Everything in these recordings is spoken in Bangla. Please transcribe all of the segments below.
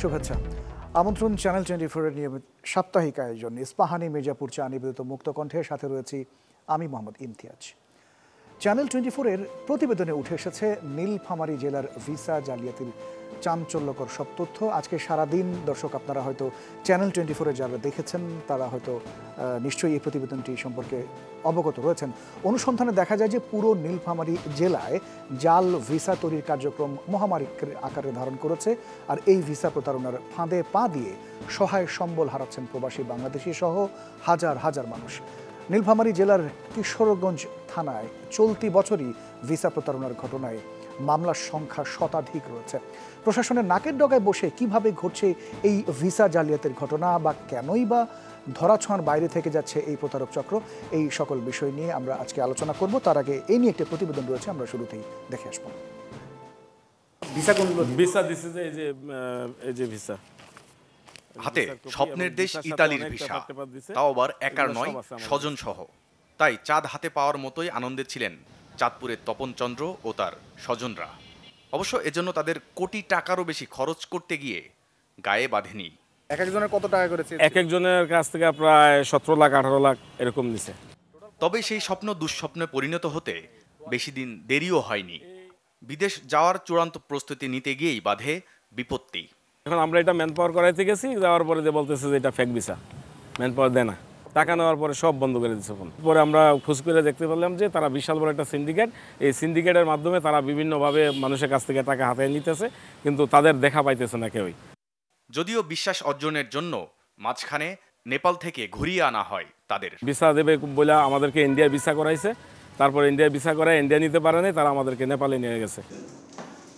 শুভেচ্ছা। আমন্ত্রণ চ্যানেল 24 এর নিয়মিত সাপ্তাহিক আয়োজন ইস্পাহানি মির্জাপুর চা নিবেদিত মুক্ত কণ্ঠের সাথে রয়েছি আমি মোহাম্মদ ইমতিয়াজ। চ্যানেল 24 এর প্রতিবেদনে উঠে এসেছে নীলফামারী জেলার ভিসা জালিয়াতির চাঞ্চল্যকর সব তথ্য। আজকে সারাদিন দর্শক আপনারা হয়তো চ্যানেল 24 যারা দেখেছেন তারা হয়তো নিশ্চয়ই এই প্রতিবেদনটি সম্পর্কে অবগত রয়েছেন। অনুসন্ধানে দেখা যায় যে পুরো নীলফামারী জেলায় জাল ভিসা তৈরির কার্যক্রম মহামারীর আকারে ধারণ করেছে। আর এই ভিসা প্রতারণার ফাঁদে পা দিয়ে সহায় সম্বল হারাচ্ছেন প্রবাসী বাংলাদেশি সহ হাজার হাজার মানুষ। নীলফামারী জেলার কিশোরগঞ্জ থানায় চলতি বছরই ভিসা প্রতারণার ঘটনায় মামলার সংখ্যা শতাধিক রয়েছে। প্রশাসনের নাকের ডগায় বসে কিভাবে ঘটছে এই ভিসা জালিয়াতির ঘটনা বা কেনই বা ধরাছোঁয়ার বাইরে থেকে যাচ্ছে এই প্রতারক চক্র, এই সকল বিষয় নিয়ে আমরা আজকে আলোচনা করব। তার আগে এই নিয়ে একটি প্রতিবেদন রয়েছে, আমরা শুরুতেই দেখে আসবো। ভিসা কোনগুলো? ভিসা দিছে যে এই যে ভিসা হাতে স্বপ্নের দেশ ইতালির ভিসা, তাও আবার একার নয়, স্বজন সহ। তাই চাঁদ হাতে পাওয়ার মতোই আনন্দে ছিলেন চাঁদপুরের তপন চন্দ্র ও তার স্বজনরা। অবশ্য এজন্য তাদের কোটি টাকারও বেশি খরচ করতে গিয়ে গায়ে বাঁধেনি। এক একজনের কত টাকা করেছে? এক একজনের কাছ থেকে প্রায় 17 লাখ 18 লাখ এরকম নিছে। তবে সেই স্বপ্ন দুঃস্বপ্নে পরিণত হতে বেশি দিন দেরিও হয়নি। বিদেশ যাওয়ার চূড়ান্ত প্রস্তুতি নিতে গিয়েই বাধে বিপত্তি। এখন আমরা এটা ম্যান পাওয়ার করাইতে গেছি, যাওয়ার পরে যে বলতেছে যে এটা ফেক ভিসা, ম্যান পাওয়ার দেয় না। টাকা নেওয়ার পরে সব বন্ধ করে দিচ্ছে ফোন। পরে আমরা খোঁজ করে দেখতে পারলাম যে তারা বিশাল বড় একটা সিন্ডিকেট। এই সিন্ডিকেটের মাধ্যমে তারা বিভিন্নভাবে মানুষের কাছ থেকে টাকা হাতে নিতেছে, কিন্তু তাদের দেখা পাইতেছে না কেউই। যদিও বিশ্বাস অর্জনের জন্য মাঝখানে নেপাল থেকে ঘুরিয়ে আনা হয় তাদের। ভিসা দেবে বলে আমাদেরকে ইন্ডিয়ার ভিসা করাইছে, তারপর ইন্ডিয়ার ভিসা করায় ইন্ডিয়া নিতে পারে নাই, তারা আমাদেরকে নেপালে নিয়ে গেছে।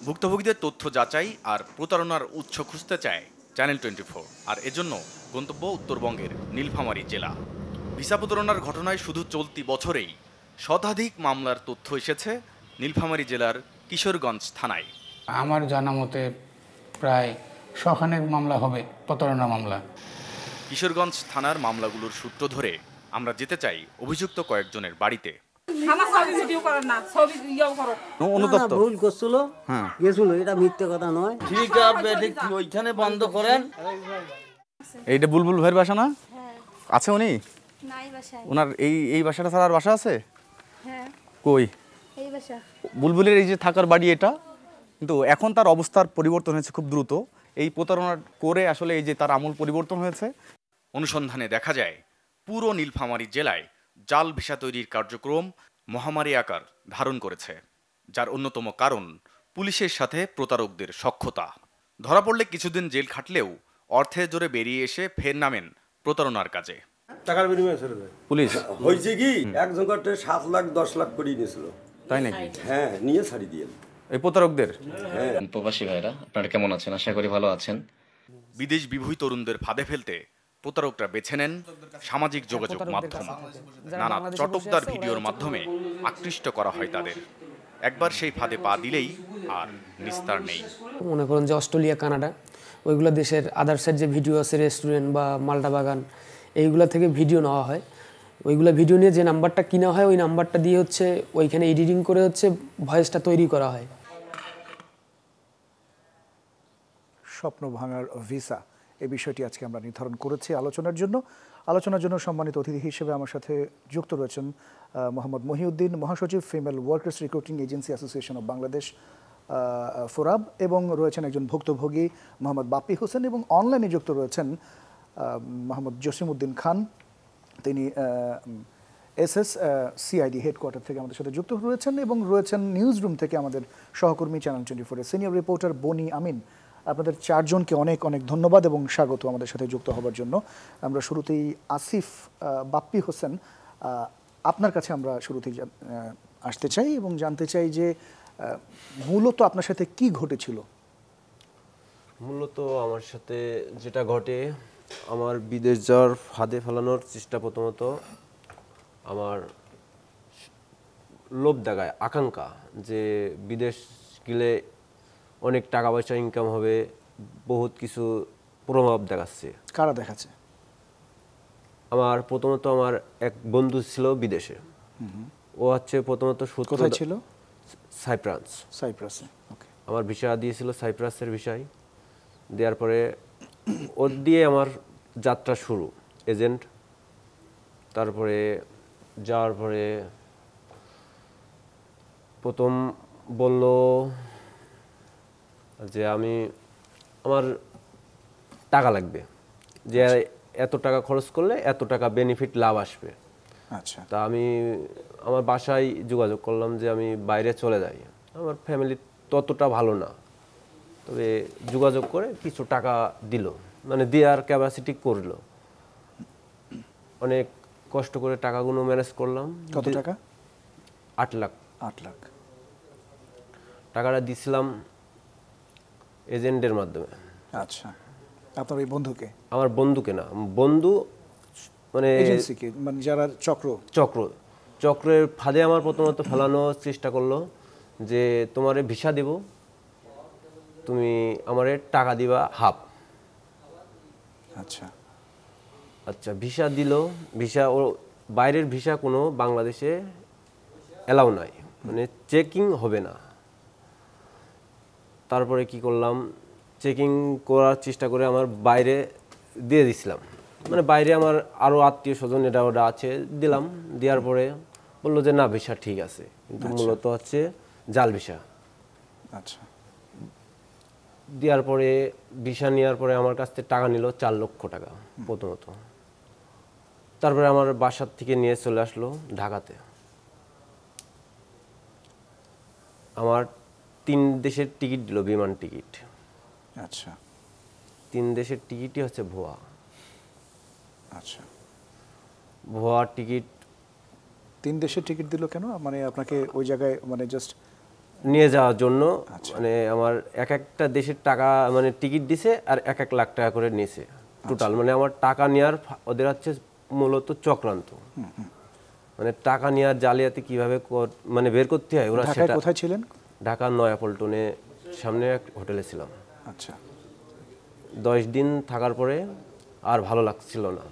ভুক্তভোগীদের তথ্য যাচাই আর প্রতারণার উৎস খুঁজতে চায় চ্যানেল 24, আর এজন্য গন্তব্য উত্তরবঙ্গের নীলফামারী জেলা। ভিসা প্রতারণার ঘটনায় শুধু চলতি বছরেই শতাধিক মামলার তথ্য এসেছে নীলফামারী জেলার কিশোরগঞ্জ থানায়। আমার জানা মতে প্রায় 100 মামলা হবে, প্রতারণা মামলা। কিশোরগঞ্জ থানার মামলাগুলোর সূত্র ধরে আমরা যেতে চাই অভিযুক্ত কয়েকজনের বাড়িতে। ভুল করছিল, গেছিল, এটা মিথ্যে কথা নয়। ঠিক আছে, ওইখানে বন্ধ করেন। এইটা বুলবুল ভাইয়ের বাসা না? আছে উনি? ওনার এই বাসাটা ছাড়া আর বাসা আছে? কই বুলবুলের এই যে থাকার বাড়ি এটা, কিন্তু এখন তার অবস্থার পরিবর্তন হয়েছে খুব দ্রুত। এই প্রতারণা করে আসলে এই যে তার আমূল পরিবর্তন হয়েছে। অনুসন্ধানে দেখা যায় পুরো নীলফামারী জেলায় জাল ভিসা তৈরির কার্যক্রম মহামারী আকার ধারণ করেছে, যার অন্যতম কারণ পুলিশের সাথে প্রতারকদের সখ্যতা। ধরা পড়লে কিছুদিন জেল খাটলেও অর্থের জোরে বেরিয়ে এসে ফের নামেন প্রতারণার কাজে। টাকার বিনিময়ে ছেড়ে দেয়। পুলিশ হয়েছে কি, একজন করতে 7 লাখ 10 লাখ করে নিয়েছিল। তাই নাকি? হ্যাঁ, নিয়ে ছাড়ি দিয়ে এই প্রতারকদের। প্রবাসী ভাইরা, আপনারা কেমন আছেন? আশা করি ভালো আছেন। বিদেশ বিভূত তরুণদের ফাঁদে ফেলতে প্রতারকরা বেছে নেন সামাজিক যোগাযোগ মাধ্যম। নানা চটকদার ভিডিওর মাধ্যমে আকৃষ্ট করা হয় তাদের। একবার সেই ফাঁদে পা দিলেই আর নিস্তার নেই। মনে করুন যে অস্ট্রেলিয়া, কানাডা, ওইগুলো দেশের আদার্সের যে ভিডিও আছে, রেস্টুরেন্ট বা মাল্টা বাগান, এইগুলো থেকে ভিডিও নেওয়া হয়। ওইগুলো ভিডিও নিয়ে যে নাম্বারটা কিনা হয়, ওই নাম্বারটা দিয়ে হচ্ছে ওইখানে এডিটিং করে হচ্ছে ভয়েসটা তৈরি করা হয়। স্বপ্ন ভাঙার ভিসা, এই বিষয়টি আজকে আমরা নির্ধারণ করেছি আলোচনার জন্য সম্মানিত অতিথি হিসেবে আমার সাথে যুক্ত রয়েছেন মোহাম্মদ মহিউদ্দিন, মহাসচিব female workers recruiting agency association of Bangladesh FORAB, এবং রয়েছেন একজন ভুক্তভোগী মোহাম্মদ বাপ্পি হোসেন, এবং অনলাইনে যুক্ত রয়েছেন মোহাম্মদ জসিমউদ্দিন খান। তিনি সিআইডি হেডকোয়ার্টার থেকে আমাদের সাথে যুক্ত রয়েছেন, এবং রয়েছেন নিউজ রুম থেকে আমাদের সহকর্মী channel 24 senior reporter Boni Amin. আপনাদের চারজনকে অনেক অনেক ধন্যবাদ এবং স্বাগত আমাদের সাথে যুক্ত হবার জন্য। আমরা শুরুতেই আসিফ বাপ্পি হোসেন, আপনার কাছে আমরা শুরুতেই আসতে চাই এবং জানতে চাই যে মূলত আপনার সাথে কি ঘটেছিল? মূলত আমার সাথে যেটা ঘটে, আমার বিদেশ যাওয়ার ফাঁদে ফেলানোর চেষ্টা, প্রথমত আমার লোভ দেখায়, আকাঙ্ক্ষা যে বিদেশ গেলে অনেক টাকা পয়সা ইনকাম হবে, বহুত কিছু প্রভাব দেখাচ্ছে। কারা দেখাচ্ছে? আমার প্রথমত আমার এক বন্ধু ছিল বিদেশে। ও হচ্ছে প্রথমত কোথায় ছিল? সাইপ্রাসে। ওকে। আমার ভিসা দিয়েছিল সাইপ্রাসের ভিসায়। দেওয়ার পরে ওর দিয়ে আমার যাত্রা শুরু, এজেন্ট। তারপরে যাওয়ার পরে প্রথম বলল যে আমার টাকা লাগবে, যে এত টাকা খরচ করলে এত টাকা বেনিফিট লাভ আসবে। আচ্ছা, তা আমি আমার বাসায় যোগাযোগ করলাম যে আমি বাইরে চলে যাই, আমার ফ্যামিলি ততটা ভালো না, তবে যোগাযোগ করে কিছু টাকা দিল, মানে দেওয়ার ক্যাপাসিটি করলো। অনেক কষ্ট করে টাকাগুলো ম্যানেজ করলাম। কত টাকা? 8 লাখ। 8 লাখ টাকাটা দিছিলাম এজেন্টের মাধ্যমে। আচ্ছা, আপনার ওই বন্ধুকে? আমার বন্ধুকে না, বন্ধু মানে এজেন্সিকে, মানে যারা চক্রের ফাঁদে আমার প্রথমত ফেলানোর চেষ্টা করলো যে তোমারে ভিসা দেব, তুমি আমারে টাকা দিবা হাফ। আচ্ছা আচ্ছা, ভিসা দিল। ভিসা ও বাইরের ভিসা কোনো বাংলাদেশে অ্যালাউ নাই, মানে চেকিং হবে না। তারপরে কি করলাম, চেকিং করার চেষ্টা করে আমার বাইরে দিয়ে দিছিলাম, মানে বাইরে আমার আরও আত্মীয় স্বজন এটা ওটা আছে, দিলাম। দেওয়ার পরে বললো যে না, ভিসা ঠিক আছে, কিন্তু মূলত হচ্ছে জাল ভিসা। আচ্ছা, দেওয়ার পরে ভিসা নেওয়ার পরে আমার কাছ থেকে টাকা নিল 4 লক্ষ টাকা প্রথমত। তারপরে আমার বাসার থেকে নিয়ে চলে আসলো ঢাকাতে। আমার 3 দেশের টিকিট দিল, বিমান টিকিট। আচ্ছা, 3 দেশের টিকিটই হচ্ছে ভুয়া। আচ্ছা, ভুয়া টিকিট। 3 দেশের টিকিট দিল কেন? মানে আপনাকে ওই জায়গায় মানে জাস্ট নিয়ে যাওয়ার জন্য। মানে আমার এক একটা দেশের টাকা মানে টিকিট দিছে আর 1 লাখ টাকা করে নিয়েছে টোটাল। মানে আমার টাকা নেওয়ার ওদের হচ্ছে মূলত চক্রান্ত, মানে টাকা নেওয়ার জালিয়াতি কিভাবে মানে বের করতে হয় ওরা সেটা। কোথায় ছিলেন? ঢাকা নয়াপল্টনে সামনে এক হোটেলে ছিলাম। আচ্ছা, 10 দিন থাকার পরে আর ভালো লাগছিল না।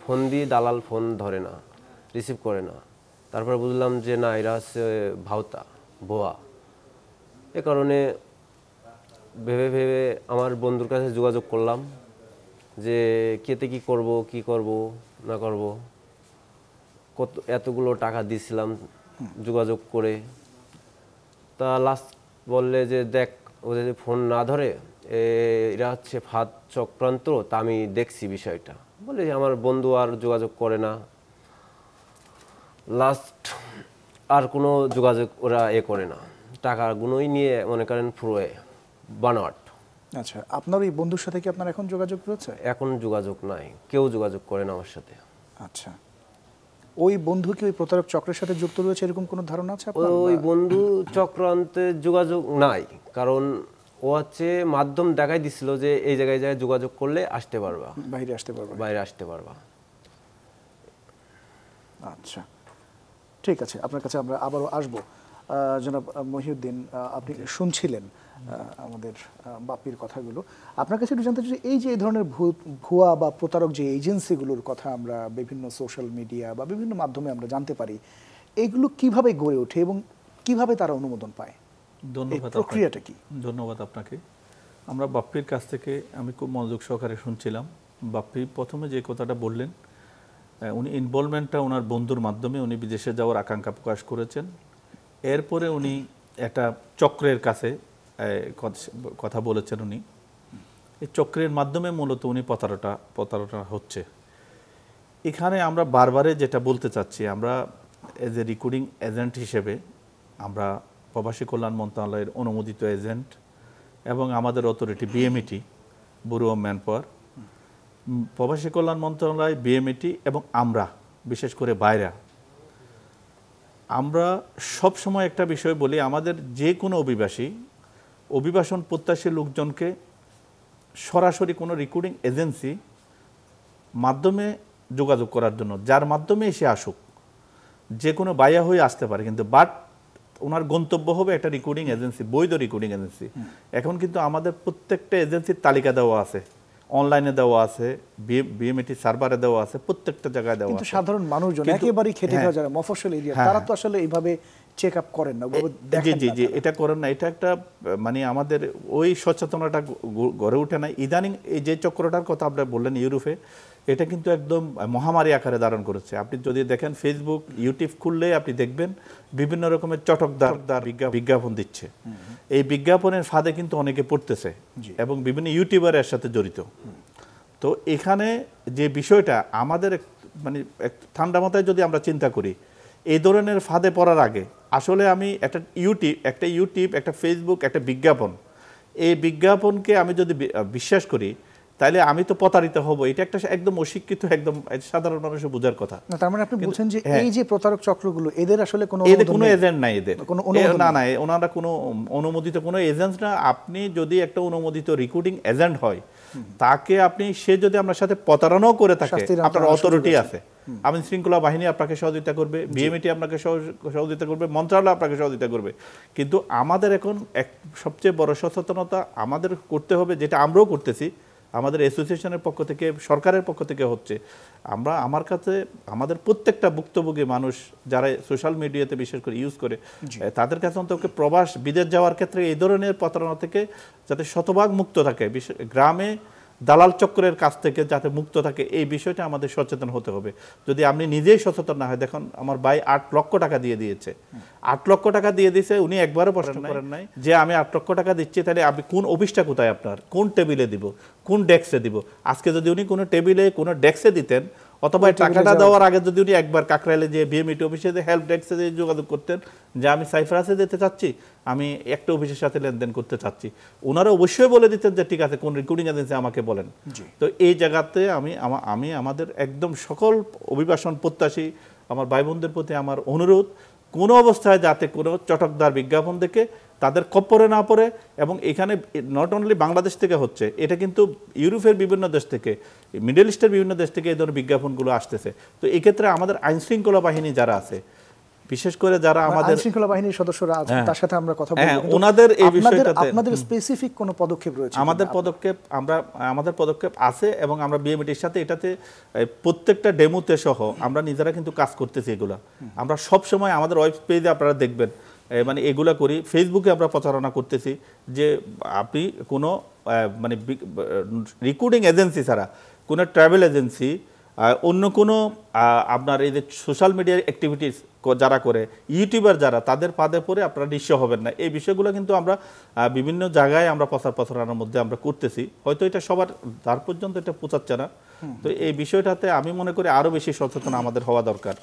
ফোন দিয়ে দালাল ফোন ধরে না, রিসিভ করে না। তারপরে বুঝলাম যে না, এরা হচ্ছে ভাওতা, ভুয়া। এ কারণে ভেবে ভেবে আমার বন্ধুর কাছে যোগাযোগ করলাম যে কেতে কি করব না করব। এতগুলো টাকা দিয়েছিলাম যোগাযোগ করে। তা লাস্ট বললে যে দেখ, ও যদি ফোন না ধরে এরা হচ্ছে ফাঁদ চক্রান্ত, তা আমি দেখছি বিষয়টা। বলে আমার বন্ধু আর যোগাযোগ করে না। লাস্ট আর কোনো যোগাযোগ ওরা করে না, টাকাগুলোই নিয়ে মনে করেন ফুরোয় বানোয়াট। আচ্ছা, আপনার ওই বন্ধুর সাথে কি আপনার এখন যোগাযোগ রয়েছে? এখন যোগাযোগ নাই, কেউ যোগাযোগ করে না আমার সাথে। আচ্ছা, ওই বন্ধু কি ওই প্রতারক চক্রের সাথে যুক্ত রয়েছে এরকম কোনো ধারণা আছে আপনার? ওই বন্ধু চক্রান্তে যোগাযোগ নাই, কারণ ও হচ্ছে মাধ্যম দেখাই দিছিল যে এই জায়গায় যোগাযোগ করলে আসতে পারবা, বাইরে আসতে পারবা। আচ্ছা, ঠিক আছে, আপনার কাছে আমরা আবারও আসবো। জনাব মহিউদ্দিন, আপনি শুনছিলেন আমাদের বাপ্পির কথাগুলো। আপনার কাছে একটু জানতে চাই, এই যে এই ধরনের ভুয়া বা প্রতারক যে এজেন্সিগুলোর কথা আমরা বিভিন্ন সোশ্যাল মিডিয়া বা বিভিন্ন মাধ্যমে আমরা জানতে পারি, এগুলো কিভাবে গড়ে ওঠে এবং কিভাবে তারা অনুমোদন পায়? ধন্যবাদ। প্রক্রিয়াটা কি? ধন্যবাদ আপনাকে। আমরা বাপ্পির কাছ থেকে আমি খুব মনোযোগ সহকারে শুনছিলাম। বাপ্পি প্রথমে যে কথাটা বললেন, উনি ইনভলভমেন্টটা ওনার বন্ধুর মাধ্যমে উনি বিদেশে যাওয়ার আকাঙ্ক্ষা প্রকাশ করেছেন। এরপরে উনি একটা চক্রের কাছে কথা বলেছেন। উনি এই চক্রের মাধ্যমে মূলত উনি প্রতারণা হচ্ছে। এখানে আমরা বারবারে যেটা বলতে চাচ্ছি, আমরা এজ এ রেকর্ডিং এজেন্ট হিসেবে আমরা প্রবাসী কল্যাণ মন্ত্রণালয়ের অনুমোদিত এজেন্ট এবং আমাদের authority BMET, bureau of man power, প্রবাসী কল্যাণ মন্ত্রণালয়, বিএমইটি এবং আমরা বিশেষ করে বাইরা, আমরা সব সময় একটা বিষয় বলি, আমাদের যে কোনো অভিবাসন প্রত্যাশী লোকজনকে সরাসরি কোনো রেকর্ডিং এজেন্সি মাধ্যমে যোগাযোগ করার জন্য, যার মাধ্যমে এসে আসুক, যে কোনো বাইয়া হয়ে আসতে পারে, কিন্তু বাট ওনার গন্তব্য হবে একটা রেকর্ডিং এজেন্সি, বৈধ রেকর্ডিং এজেন্সি। এখন কিন্তু আমাদের প্রত্যেকটা এজেন্সির তালিকা দেওয়া আছে, অনলাইনে দেওয়া আছে, বিএমইটি সার্ভারে দেওয়া আছে, প্রত্যেকটা জায়গায় দেওয়া আছে। কিন্তু সাধারণ মানুষজন একেবারে খেটে খাওয়া যারা মফস্বল এরিয়া, তারা তো আসলে এইভাবে চেক আপ করেন না, জি দেখেন জি না জি তারা। এটা করেন না, এটা একটা মানে আমাদের ওই সচেতনতা গড়ে ওঠে না। ইদানিং এই যে চক্রটার কথা আপনি বললেন ইউরোপে, এটা কিন্তু একদম মহামারী আকারে ধারণ করেছে। আপনি যদি দেখেন ফেসবুক ইউটিউব খুললে আপনি দেখবেন বিভিন্ন রকমের চটকদার বিজ্ঞাপন দিচ্ছে। এই বিজ্ঞাপনের ফাঁদে কিন্তু অনেকে পড়তেছে এবং বিভিন্ন ইউটিউবার এর সাথে জড়িত। তো এখানে যে বিষয়টা আমাদের মানে ঠান্ডা মাথায় যদি আমরা চিন্তা করি, এই ধরনের ফাঁদে পড়ার আগে আসলে আমি একটা ইউটিউব, একটা ফেসবুক, একটা বিজ্ঞাপন, এই বিজ্ঞাপনকে আমি যদি বিশ্বাস করি তাহলে আমি তো প্রতারিত হব। এটা একটা একদম অশিক্ষিত, একদম সাধারণ মানুষের বোঝার কথা। না, তার মানে আপনি বলছেন যে এই যে প্রতারক চক্রগুলো, এদের আসলে কোনো এজেন্ট নাই, না না, ওনারা কোনো অনুমোদিত কোনো এজেন্ট না। আপনি যদি একটা অনুমোদিত রিক্রুটিং এজেন্ট হয়, তাকে সে যদি আপনার সাথে প্রতারণাও করে থাকে, আপনার অথরিটি আছে, আইন শৃঙ্খলা বাহিনী আপনাকে সহযোগিতা করবে, বিএমইটি আপনাকে সহযোগিতা করবে, মন্ত্রণালয় আপনাকে সহযোগিতা করবে। কিন্তু আমাদের এখন সবচেয়ে বড় সচেতনতা আমাদের করতে হবে, যেটা আমরাও করতেছি, আমাদের অ্যাসোসিয়েশনের পক্ষ থেকে, সরকারের পক্ষ থেকে হচ্ছে, আমার কাছে আমাদের প্রত্যেকটা ভুক্তভোগী মানুষ যারা সোশ্যাল মিডিয়াতে বিশেষ করে ইউজ করে, তাদের কাছে অন্তত প্রবাস বিদেশ যাওয়ার ক্ষেত্রে এই ধরনের প্রতারণা থেকে যাতে শতভাগ মুক্ত থাকে, গ্রামে দালাল চক্রের কাছ থেকে যাতে মুক্ত থাকে, এই বিষয়টা আমাদের সচেতন হতে হবে। যদি আপনি নিজেই সচেতন না হয়, দেখুন আমার ভাই 8 লক্ষ টাকা দিয়ে দিয়েছে, 8 লক্ষ টাকা দিয়ে দিয়েছে, উনি একবারও প্রশ্ন করেন নাই যে আমি 8 লক্ষ টাকা দিচ্ছি, তাহলে আপনি কোন অফিসটা কোথায়, আপনার কোন টেবিলে দিব, কোন ডেস্কে দিব। আজকে যদি উনি কোনো টেবিলে কোনো ডেস্কে দিতেন, অথবা টাকাটা দেওয়ার আগে যদি উনি একবার কাকরাইলে যে বিএমইটি অফিসে যে হেল্প ডেস্কে যে যোগাযোগ করতেন যে আমি সাইপ্রাসে যেতে চাচ্ছি, আমি একটা অফিসের সাথে লেনদেন করতে চাচ্ছি, ওনারা অবশ্যই বলে দিতেন যে ঠিক আছে কোন রিক্রুটিং এজেন্সি আমাকে বলেন। তো এই জায়গাতে আমি আমাদের একদম সকল অভিবাসন প্রত্যাশী আমার ভাই বোনদের প্রতি আমার অনুরোধ, কোনো অবস্থায় যাতে কোনো চটকদার বিজ্ঞাপন দেখে তাদের কপ্পরে না পড়ে। এবং এখানে নট অনলি বাংলাদেশ থেকে হচ্ছে, এটা কিন্তু ইউরোপের বিভিন্ন দেশ থেকে, মিডল ইস্টের বিভিন্ন দেশ থেকে এই ধরনের বিজ্ঞাপনগুলো আসতেছে। তো এক্ষেত্রে আমাদের আইন শৃঙ্খলা বাহিনী যারা আছে, বিশেষ করে যারা আমাদের আইন শৃঙ্খলা বাহিনীর সদস্যরা আছেন, তার সাথে আমরা কথা বলবো, ওনাদের এই বিষয়টাতে আপনাদের স্পেসিফিক কোনো পদক্ষেপ রয়েছে? আমাদের পদক্ষেপ আছে এবং আমরা বিএমইটির সাথে এটাতে প্রত্যেকটা ডেমোতে সহ আমরা নিজেরা কিন্তু কাজ করতেছি। এগুলা আমরা সব সময় আমাদের ওয়েব পেজে আপনারা দেখবেন, মানে এগুলা করি। ফেসবুকে আমরা প্রচারণা করতেছি যে আপনি কোনো মানে রিক্রুটিং এজেন্সি ছাড়া, কোনো ট্রাভেল এজেন্সি, অন্য কোনো আপনার এই যে সোশ্যাল মিডিয়ার অ্যাক্টিভিটিস যারা করে, ইউটিউবার যারা, তাদের পাদে পড়ে আপনারা নিঃস্ব হবেন না। এই বিষয়গুলো কিন্তু আমরা বিভিন্ন জায়গায় আমরা প্রচারণার মধ্যে আমরা করতেছি। হয়তো এটা সবার দ্বার পর্যন্ত এটা পৌঁছাচ্ছে না। তো এই বিষয়টাতে আমি মনে করি আরও বেশি সচেতন আমাদের হওয়া দরকার।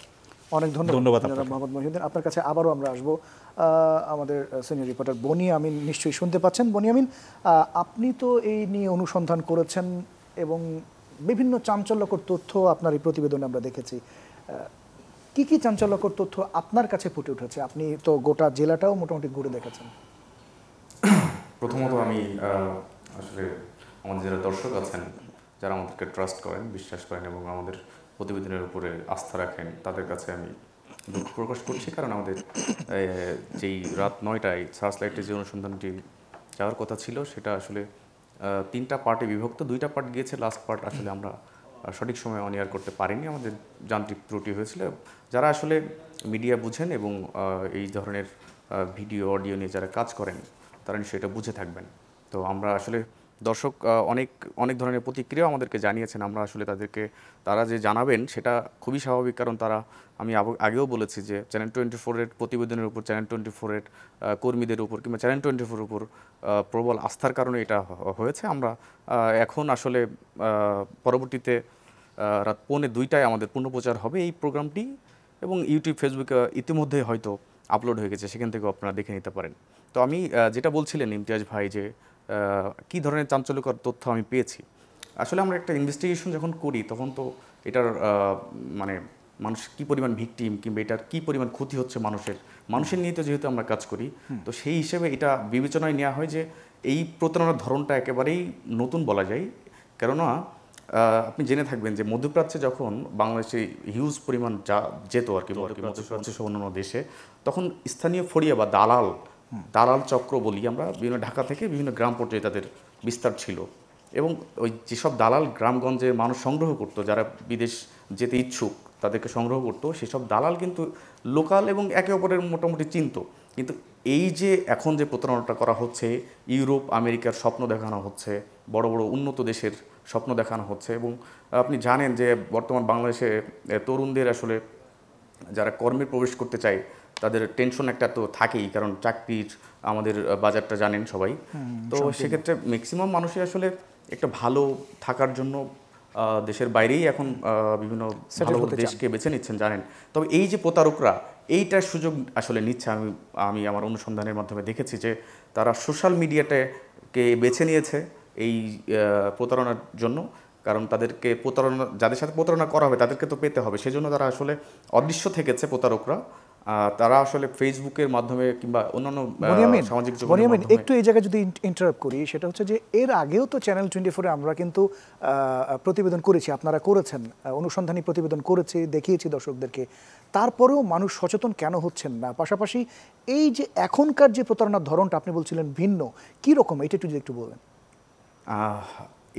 অনেক ধন্যবাদ মোহাম্মদ মহিউদ্দিন। আপনার কাছে আবারও আমরা আসবো। আমাদের সিনিয়র রিপোর্টার বনি আমিন নিশ্চয়ই শুনতে পাচ্ছেন। বনি আমিন, আপনি তো এই নিয়ে অনুসন্ধান করেছেন এবং বিভিন্ন চাঞ্চল্যকর তথ্য আপনার এই প্রতিবেদনে আমরা দেখেছি। কি কি চাঞ্চল্যকর তথ্য আপনার কাছে ফুটে উঠেছে? আপনি তো গোটা জেলাটাও মোটামুটি ঘুরে দেখেছেন। প্রথমত আমি আসলে আমাদের যারা দর্শক আছেন, যারা আমাদেরকে ট্রাস্ট করেন, বিশ্বাস করেন এবং আমাদের প্রতিবেদনের উপরে আস্থা রাখেন, তাদের কাছে আমি দুঃখ প্রকাশ করছি। কারণ আমাদের যেই রাত 9টায় সার্চ লাইটের যে অনুসন্ধানটি যাওয়ার কথা ছিল, সেটা আসলে 3টা পার্টে বিভক্ত। 2টা পার্ট গিয়েছে, লাস্ট পার্ট আসলে আমরা সঠিক সময়ে অন এয়ার করতে পারিনি, আমাদের যান্ত্রিক ত্রুটি হয়েছিল। যারা আসলে মিডিয়া বুঝেন এবং এই ধরনের ভিডিও অডিও নিয়ে যারা কাজ করেন, তারা সেটা বুঝে থাকবেন। তো আমরা আসলে দর্শক অনেক ধরনের প্রতিক্রিয়া আমাদেরকে জানিয়েছেন। আমরা আসলে তারা যে জানাবেন সেটা খুবই স্বাভাবিক, কারণ আমি আগেও বলেছি যে চ্যানেল 24-এর প্রতিবেদনের উপর, চ্যানেল 24-এর কর্মীদের উপর কিংবা চ্যানেল 24-এর উপর প্রবল আস্থার কারণে এটা হয়েছে। আমরা এখন আসলে পরবর্তীতে রাত 1:45টায় আমাদের পুনঃপ্রচার হবে এই প্রোগ্রামটি, এবং ইউটিউব, ফেসবুকে ইতিমধ্যে হয়তো আপলোড হয়ে গেছে, সেখান থেকেও আপনারা দেখে নিতে পারেন। তো আমি যেটা বলছিলেন ইমতিয়াজ ভাই, যে কী ধরনের চাঞ্চল্যকর তথ্য আমি পেয়েছি, আসলে আমরা একটা ইনভেস্টিগেশন যখন করি তখন তো এটার মানে মানুষ কী পরিমাণ ভিকটিম কিংবা এটার কী পরিমাণ ক্ষতি হচ্ছে মানুষের নিয়ে তো যেহেতু আমরা কাজ করি, তো সেই হিসেবে এটা বিবেচনায় নেওয়া হয় যে এই প্রতারণার ধরনটা একেবারেই নতুন বলা যায়। কেননা আপনি জেনে থাকবেন যে মধ্যপ্রাচ্যে যখন বাংলাদেশে হিউজ পরিমাণ যেত আর কি, মধ্যপ্রাচ্য সহ অন্যান্য দেশে, তখন স্থানীয় ফড়িয়া বা দালাল চক্র বলি আমরা, বিভিন্ন ঢাকা থেকে বিভিন্ন গ্রাম পর্যায়ে তাদের বিস্তার ছিল। এবং ওই যেসব দালাল গ্রামগঞ্জে মানুষ সংগ্রহ করতো, যারা বিদেশ যেতে ইচ্ছুক, তাদেরকে সংগ্রহ করতো, সেসব দালাল কিন্তু লোকাল এবং একে অপরের মোটামুটি চিনত। কিন্তু এই যে এখন যে প্রতারণাটা করা হচ্ছে, ইউরোপ আমেরিকার স্বপ্ন দেখানো হচ্ছে, বড় বড় উন্নত দেশের স্বপ্ন দেখানো হচ্ছে। এবং আপনি জানেন যে বর্তমান বাংলাদেশে তরুণদের আসলে যারা কর্মে প্রবেশ করতে চায় তাদের টেনশন একটা তো থাকেই, কারণ চাকরির আমাদের বাজারটা জানেন সবাই। তো সেক্ষেত্রে ম্যাক্সিমাম মানুষই আসলে একটা ভালো থাকার জন্য দেশের বাইরেই এখন বিভিন্ন ভালো ভালো দেশকে বেছে নিচ্ছেন জানেন। তবে এই যে প্রতারকরা এইটার সুযোগ আসলে নিচ্ছে, আমি আমার অনুসন্ধানের মাধ্যমে দেখেছি যে তারা সোশ্যাল মিডিয়াটাকে বেছে নিয়েছে এই প্রতারণার জন্য। কারণ তাদেরকে যাদের সাথে প্রতারণা করা হবে তাদেরকে তো পেতে হবে, সেজন্য তারা আসলে অদৃশ্য থেকেছে প্রতারকরা। তারা আসলে ফেসবুকের মাধ্যমে কিংবা অন্যান্য সামাজিক যোগাযোগের মাধ্যমে। একটু এই জায়গায় যদি ইন্টারাপ্ট করি, সেটা হচ্ছে যে এর আগেও তো চ্যানেল 24-এ আমরা কিন্তু প্রতিবেদন করেছি, আপনারা করেছেন, অনুসন্ধানী প্রতিবেদন করেছি, দেখিয়েছি দর্শকদেরকে। তারপরেও মানুষ সচেতন কেন হচ্ছেন না? পাশাপাশি এই যে এখনকার যে প্রতারণার ধরনটা আপনি বলছিলেন ভিন্ন, কি রকম, এটা একটু বলবেন।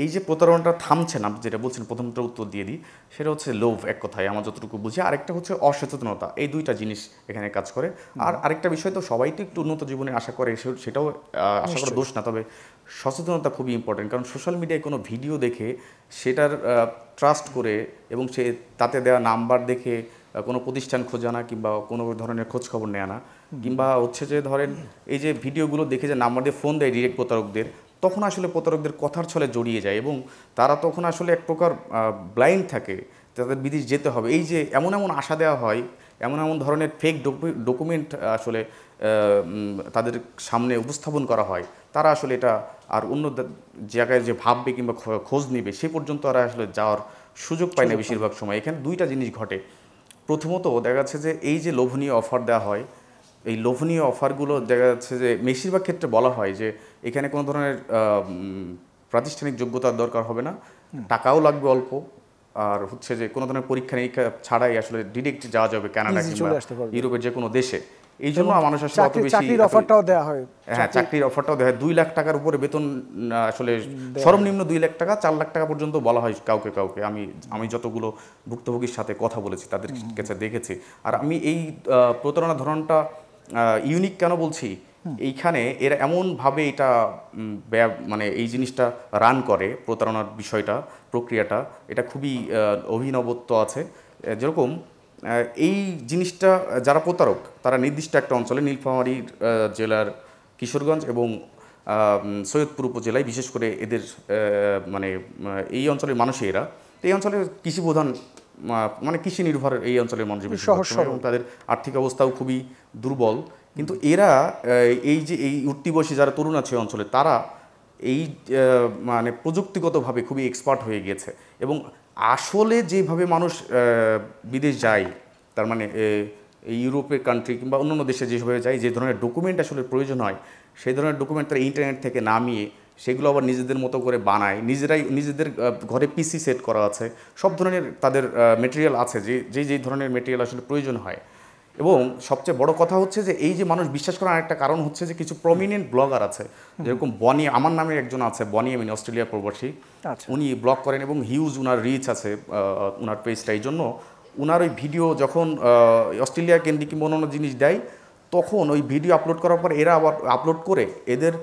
এই যে প্রতারণাটা থামছে না, যেটা বলছেন প্রথমটা উত্তর দিয়ে দিই, সেটা হচ্ছে লোভ এক কথায় আমার যতটুকু বুঝি, আরেকটা হচ্ছে অসচেতনতা। এই দুইটা জিনিস এখানে কাজ করে। আর আরেকটা বিষয় তো সবাই তো একটু উন্নত জীবনে আশা করে, সেটাও আশা করা দোষ না, তবে সচেতনতা খুবই ইম্পর্টেন্ট। কারণ সোশ্যাল মিডিয়ায় কোনো ভিডিও দেখে সেটার ট্রাস্ট করে এবং সে তাতে দেওয়া নাম্বার দেখে কোনো প্রতিষ্ঠান খোঁজা না কিংবা কোনো ধরনের খোঁজ খবর নেয় না, কিংবা হচ্ছে যে ধরেন এই যে ভিডিওগুলো দেখে যে নাম্বার দিয়ে ফোন দেয় ডিরেক্ট প্রতারকদের, তখন আসলে প্রতারকদের কথার ছলে জড়িয়ে যায় এবং তারা তখন আসলে এক প্রকার ব্লাইন্ড থাকে, তাদের বিদেশ যেতে হবে। এই যে এমন এমন আশা দেওয়া হয়, এমন এমন ধরনের ফেক ডকুমেন্ট আসলে তাদের সামনে উপস্থাপন করা হয়, তারা আসলে এটা আর অন্য জায়গায় যে ভাববে কিংবা খোঁজ নেবে সে পর্যন্ত তারা আসলে যাওয়ার সুযোগ পায় না বেশিরভাগ সময়। এখানে দুইটা জিনিস ঘটে। প্রথমত দেখা যাচ্ছে যে এই যে লোভনীয় অফার দেওয়া হয়, এই লোভনীয় অফারগুলো দেখা যাচ্ছে যে বেশিরভাগ ক্ষেত্রে বলা হয় যে এখানে কোনো ধরনের প্রাতিষ্ঠানিক যোগ্যতার দরকার হবে না, টাকাও লাগবে অল্প, আর হচ্ছে যে কোনো ধরনের পরীক্ষা নিরীক্ষা ছাড়াই আসলে ডিরেক্ট যাওয়া যাবে কানাডা কিংবা ইউরোপের যে কোনো দেশে। এই জন্য মানুষ আসলে অত বেশি চাকরির অফারটাও দেওয়া হয়। হ্যাঁ, চাকরির অফারটাও দেওয়া হয়। 2 লাখ টাকার উপরে বেতন আসলে সর্বনিম্ন 2 লাখ টাকা, 4 লাখ টাকা পর্যন্ত বলা হয় কাউকে কাউকে। আমি যতগুলো ভুক্তভোগীর সাথে কথা বলেছি তাদের কাছে দেখেছি। আর আমি এই প্রতারণার ধরনটা ইউনিক কেন বলছি, এইখানে এরা এমনভাবে এটা মানে এই জিনিসটা রান করে, প্রতারণার বিষয়টা, প্রক্রিয়াটা, এটা খুবই অভিনবত্ব আছে। যেরকম এই জিনিসটা যারা প্রতারক তারা নির্দিষ্ট একটা অঞ্চলে, নীলফামারী জেলার কিশোরগঞ্জ এবং সৈয়দপুর উপজেলায় বিশেষ করে এদের মানে এই অঞ্চলের মানুষই এরা, এই অঞ্চলের কৃষি প্রধান মানে কৃষি নির্ভর এই অঞ্চলের মানুষ, এবং তাদের আর্থিক অবস্থাও খুবই দুর্বল। কিন্তু এরা এই যে এই উঠতি বয়সী যারা তরুণ আছে অঞ্চলে, তারা এই মানে প্রযুক্তিগতভাবে খুবই এক্সপার্ট হয়ে গিয়েছে এবং আসলে যেভাবে মানুষ বিদেশ যায়, তার মানে ইউরোপের কান্ট্রি কিংবা অন্যান্য দেশে যেভাবে যায়, যে ধরনের ডকুমেন্ট আসলে প্রয়োজন হয় সেই ধরনের ডকুমেন্ট তারা ইন্টারনেট থেকে নামিয়ে সেগুলো আবার নিজেদের মতো করে বানায়, নিজেদের ঘরে পিসি সেট করা আছে, সব ধরনের তাদের মেটেরিয়াল আছে যেই ধরনের মেটেরিয়াল আসলে প্রয়োজন হয়। এবং সবচেয়ে বড় কথা হচ্ছে যে এই যে মানুষ বিশ্বাস করার আরেকটা কারণ হচ্ছে যে কিছু প্রমিনেন্ট ব্লগার আছে, যেরকম বনি, আমার নামে একজন আছে বনি আমিন, অস্ট্রেলিয়া প্রবাসী, উনি ব্লগ করেন এবং হিউজ উনার রিচ আছে উনার পেজটা। এই জন্য উনার ওই ভিডিও যখন অস্ট্রেলিয়া কেন্দ্রিক কিংবা অন্যান্য জিনিস দেয়, তখন ওই ভিডিও আপলোড করার পর এরা আবার আপলোড করে এদের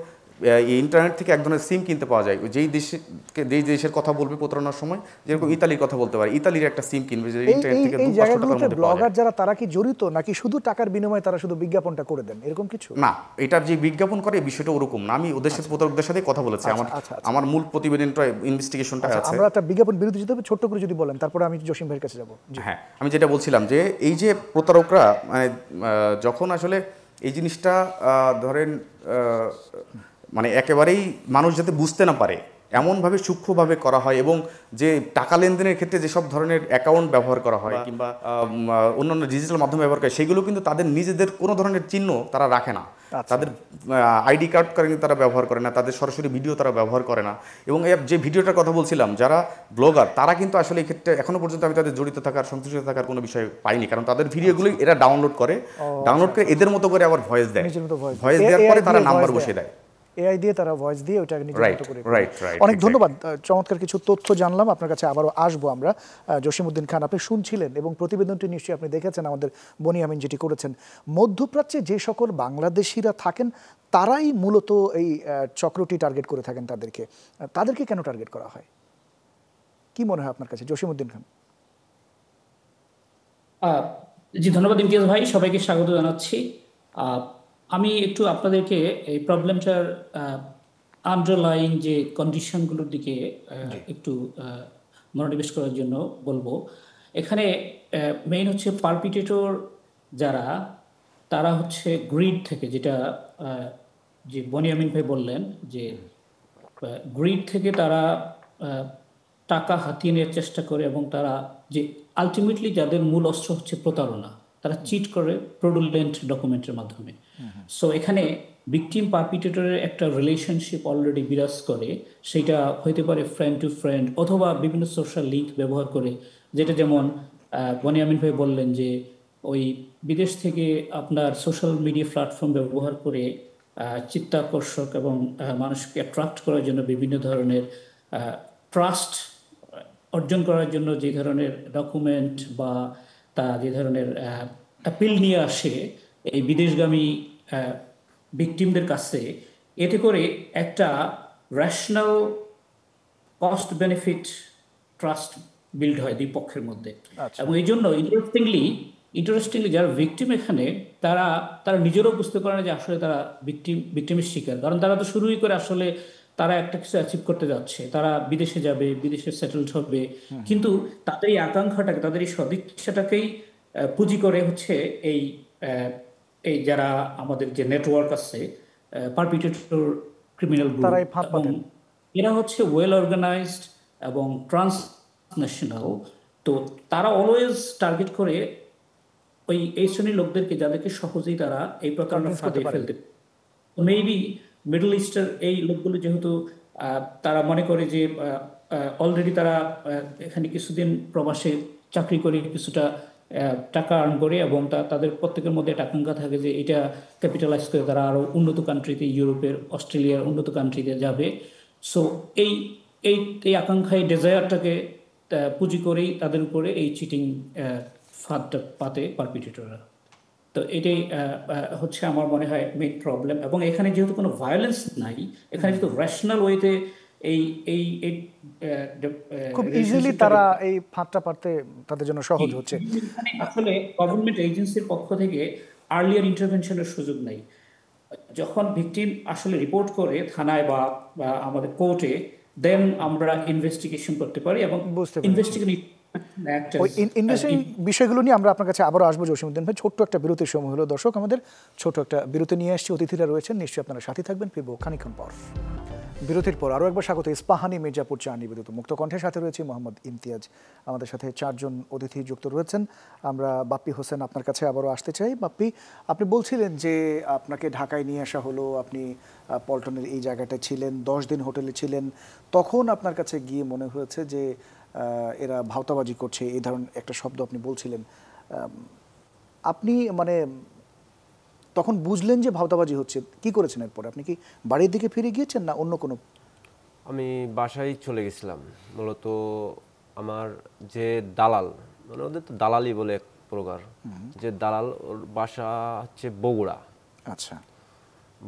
ইন্টারনেট থেকে এক ধরনের সিম কিনতে পাওয়া যায়। যেই দেশের কথা বলবে প্রতারণার সময়, যেরকম ইতালির কথা বলতে পারে, ইতালির একটা সিম কিনবে যে ইন্টারনেট থেকে 200 টাকার মধ্যে। ব্লগার যারা তারা কি জড়িত নাকি শুধু টাকার বিনিময়ে তারা শুধু বিজ্ঞাপনটা করে দেন এরকম কিছু? না, এটা যে বিজ্ঞাপন করে বিষয়টা ওরকম না। আমি ওদের সাথে প্রতারকদের সাথে কথা বলেছি, আমার মূল প্রতিবেদনটা ইনভেস্টিগেশনটা আছে। আমরা একটা বিজ্ঞাপন বিরোধী যেতে হবে, ছোট্ট করে যদি বলেন, তারপরে আমি জসিম ভাইয়ের কাছে যাব। হ্যাঁ, আমি যেটা বলছিলাম যে এই যে প্রতারকরা মানে যখন আসলে এই জিনিসটা ধরেন মানে একেবারেই মানুষ যাতে বুঝতে না পারে এমনভাবে সূক্ষ্মভাবে করা হয়, এবং যে টাকা লেনদেনের ক্ষেত্রে যেসব ধরনের অ্যাকাউন্ট ব্যবহার করা হয় কিংবা অন্যান্য ডিজিটাল মাধ্যম ব্যবহার করে, সেগুলো কিন্তু তাদের নিজেদের কোনো ধরনের চিহ্ন তারা রাখে না, তাদের আইডি কার্ড তারা ব্যবহার করে না, তাদের সরাসরি ভিডিও তারা ব্যবহার করে না। এবং যে ভিডিওটার কথা বলছিলাম, যারা ব্লগার তারা কিন্তু আসলে এই ক্ষেত্রে এখনো পর্যন্ত আমি তাদের জড়িত থাকার, সংশ্লিষ্ট থাকার কোনো বিষয় পাইনি, কারণ তাদের ভিডিওগুলোই এরা ডাউনলোড করে এদের মতো করে আবার ভয়েস দেয়, ভয়েস দেওয়ার পরে তারা নাম্বার বসিয়ে দেয়। এআই দিয়ে তারা ভয়েস দিয়ে ওটা নিজের Right, মতো করে right, right, অনেক exactly. ধন্যবাদ। চমৎকার কিছু তথ্য জানলাম, আপনার কাছে আবারও আসবো আমরা। জসিমউদ্দিন খান, আপনি শুনছিলেন এবং প্রতিবেদনটি নিশ্চয়ই আপনি দেখেছেন আমাদের বনি আমিন যেটি করেছেন। মধ্যপ্রাচ্যে যে সকল বাংলাদেশিরা থাকেন তারাই মূলত এই চক্রটি টার্গেট করে থাকেন তাদেরকে কেন টার্গেট করা হয়, কি মনে হয় আপনার কাছে জসিমউদ্দিন খান? জি, ধন্যবাদ ইমতিয়াজ ভাই, সবাইকে স্বাগত জানাচ্ছি। আমি একটু আপনাদেরকে এই প্রবলেমটার আন্ডারলাইং যে কন্ডিশনগুলোর দিকে একটু মনোনিবেশ করার জন্য বলবো। এখানে মেইন হচ্ছে পারপিটেটর যারা, তারা হচ্ছে গ্রিড থেকে, যেটা যে বনি আমিন ভাই বললেন যে গ্রিড থেকে তারা টাকা হাতিয়ে নেওয়ার চেষ্টা করে, এবং তারা যে আলটিমেটলি যাদের মূল অস্ত্র হচ্ছে প্রতারণা, তারা চিট করে ফ্রডুলেন্ট ডকুমেন্টের মাধ্যমে। সো এখানে ভিকটিম পারপিটেটরের একটা রিলেশনশিপ অলরেডি বিরাজ করে, সেটা হইতে পারে ফ্রেন্ড টু ফ্রেন্ড অথবা বিভিন্ন সোশ্যাল লিঙ্ক ব্যবহার করে, যেটা যেমন বনি আমিন ভাই বললেন যে ওই বিদেশ থেকে আপনার সোশ্যাল মিডিয়া প্ল্যাটফর্ম ব্যবহার করে চিত্তাকর্ষক এবং মানুষকে অ্যাট্রাক্ট করার জন্য বিভিন্ন ধরনের ট্রাস্ট অর্জন করার জন্য যে ধরনের ডকুমেন্ট বা তা যে ধরনের অ্যাপিল নিয়ে আসে এই বিদেশগামী ভিকটিমদের কাছে, এতে করে একটা rational cost benefit trust build হয় দুই পক্ষের মধ্যে। এবং এই জন্য ইন্টারেস্টিংলি যারা ভিকটিম এখানে, তারা নিজেরও বুঝতে পারে না যে আসলে তারা ভিকটিমের শিকার, কারণ তারা তো শুরুই করে আসলে তারা একটা কিছু অ্যাচিভ করতে যাচ্ছে, তারা বিদেশে যাবে, বিদেশে সেটেলড হবে, কিন্তু তাদের এই আকাঙ্ক্ষাটাকে, তাদের এই সদিচ্ছাটাকেই পুঁজি করে হচ্ছে এই যারা আমাদের যে নেটওয়ার্ক আছে পারপিটেটর ক্রিমিনাল গ্রুপ, এরা হচ্ছে ওয়েল অর্গানাইজড এবং ট্রান্সন্যাশনাল। তো তারা অলওয়েজ টার্গেট করে এই শ্রেণীর লোকদেরকে, যাদেরকে সহজেই তারা এই প্রতারণা ফাঁদে ফেলতে। মেবি মিডল ইস্টের এই লোকগুলো যেহেতু তারা মনে করে যে অলরেডি তারা এখানে কিছুদিন প্রবাসে চাকরি করে কিছুটা টাকা আর্ন করে, এবং তাদের প্রত্যেকের মধ্যে একটা আকাঙ্ক্ষা থাকে যে এটা ক্যাপিটালাইজ করে তারা আরও উন্নত কান্ট্রিতে, ইউরোপের, অস্ট্রেলিয়ার উন্নত কান্ট্রিতে যাবে। সো এই আকাঙ্ক্ষা, এই ডেজায়ারটাকে পুঁজি করেই তাদের উপরে এই চিটিং ফাঁদটা পাতে পারপিটেটররা। তো এটাই হচ্ছে আমার মনে হয় মেইন প্রবলেম। এবং এখানে যেহেতু কোনো ভায়োলেন্স নাই, এখানে যেহেতু রেশনাল ওয়েতে খুব ইজিলি তারা এই ফাঁদটা পারতে তাদের জন্য সহজ হচ্ছে। আসলে গভর্নমেন্ট এজেন্সির পক্ষ থেকে আর্লিয়ার ইন্টারভেনশনের সুযোগ নাই। যখন ভিকটিম আসলে রিপোর্ট করে থানায় বা আমাদের কোর্টে, দেন আমরা ইনভেস্টিগেশন করতে পারি এবং ইনভেস্টিগেশন বিষয়গুলো নিয়ে আমরা আপনার কাছে আবারও আসবো জসিমউদ্দিন ভাই। ছোট্ট একটা বিরতির সময় হলো দর্শক, আমাদের ছোট একটা বিরতি নিয়ে আসছি, অতিথিরা রয়েছেন, নিশ্চয়ই আপনারা সাথে থাকবেন। ফিরবো খানিকক্ষণ পর। বিরতির পর আরও একবার স্বাগত ইস্পাহানি মির্জাপুর চা নিবেদিত মুক্ত কণ্ঠের সাথে রয়েছে মোহাম্মদ ইমতিয়াজ। আমাদের সাথে 4 জন অতিথি যুক্ত রয়েছেন। আমরা বাপ্পি হোসেন আপনার কাছে আবারও আসতে চাই। বাপ্পি, আপনি বলছিলেন যে আপনাকে ঢাকায় নিয়ে আসা হলো, আপনি পল্টনের এই জায়গাটায় ছিলেন, 10 দিন হোটেলে ছিলেন, তখন আপনার কাছে গিয়ে মনে হয়েছে যে এরা ভাওতাবাজি করছে, এই ধরনের একটা শব্দ আপনি বলছিলেন। আপনি মানে তখন বুঝলেন যে ভাওতাবাজি হচ্ছে, কি করেছেন এরপরে? আপনি কি বাড়ির দিকে ফিরে গিয়েছেন না অন্য কোনো? আমি বাসায় চলে গেছিলাম। মূলত আমার যে দালাল, মানে ওদের তো দালালি বলে এক প্রকার, যে দালাল, ওর বাসা হচ্ছে বগুড়া। আচ্ছা,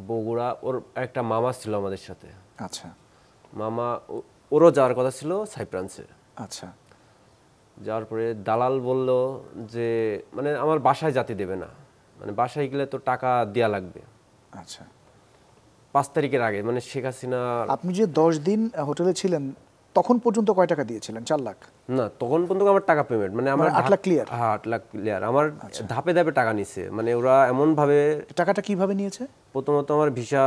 বগুড়া। ওর একটা মামা ছিল আমাদের সাথে। আচ্ছা, মামা, ওরও যাওয়ার কথা ছিল সাইপ্রান্সে। আচ্ছা। যাওয়ার পরে দালাল বলল যে মানে আমার বাসায় যেতে দেবে না, মানে বাসায় গেলে তো টাকা দেয়া লাগবে। আচ্ছা, 5 তারিখের আগে, মানে শেখ হাসিনা। আপনি যে 10 দিন হোটেলে ছিলেন তখন পর্যন্ত কয় টাকা দিয়েছিলেন? 4 লাখ? না, তখন পর্যন্ত আমার টাকা পেমেন্ট, মানে আমার 8 লাখ ক্লিয়ার। হ্যাঁ, 8 লাখ ক্লিয়ার। আমার ধাপে ধাপে টাকা নিছে, মানে ওরা এমন ভাবে। টাকাটা কিভাবে নিয়েছে? প্রথমত আমার ভিসা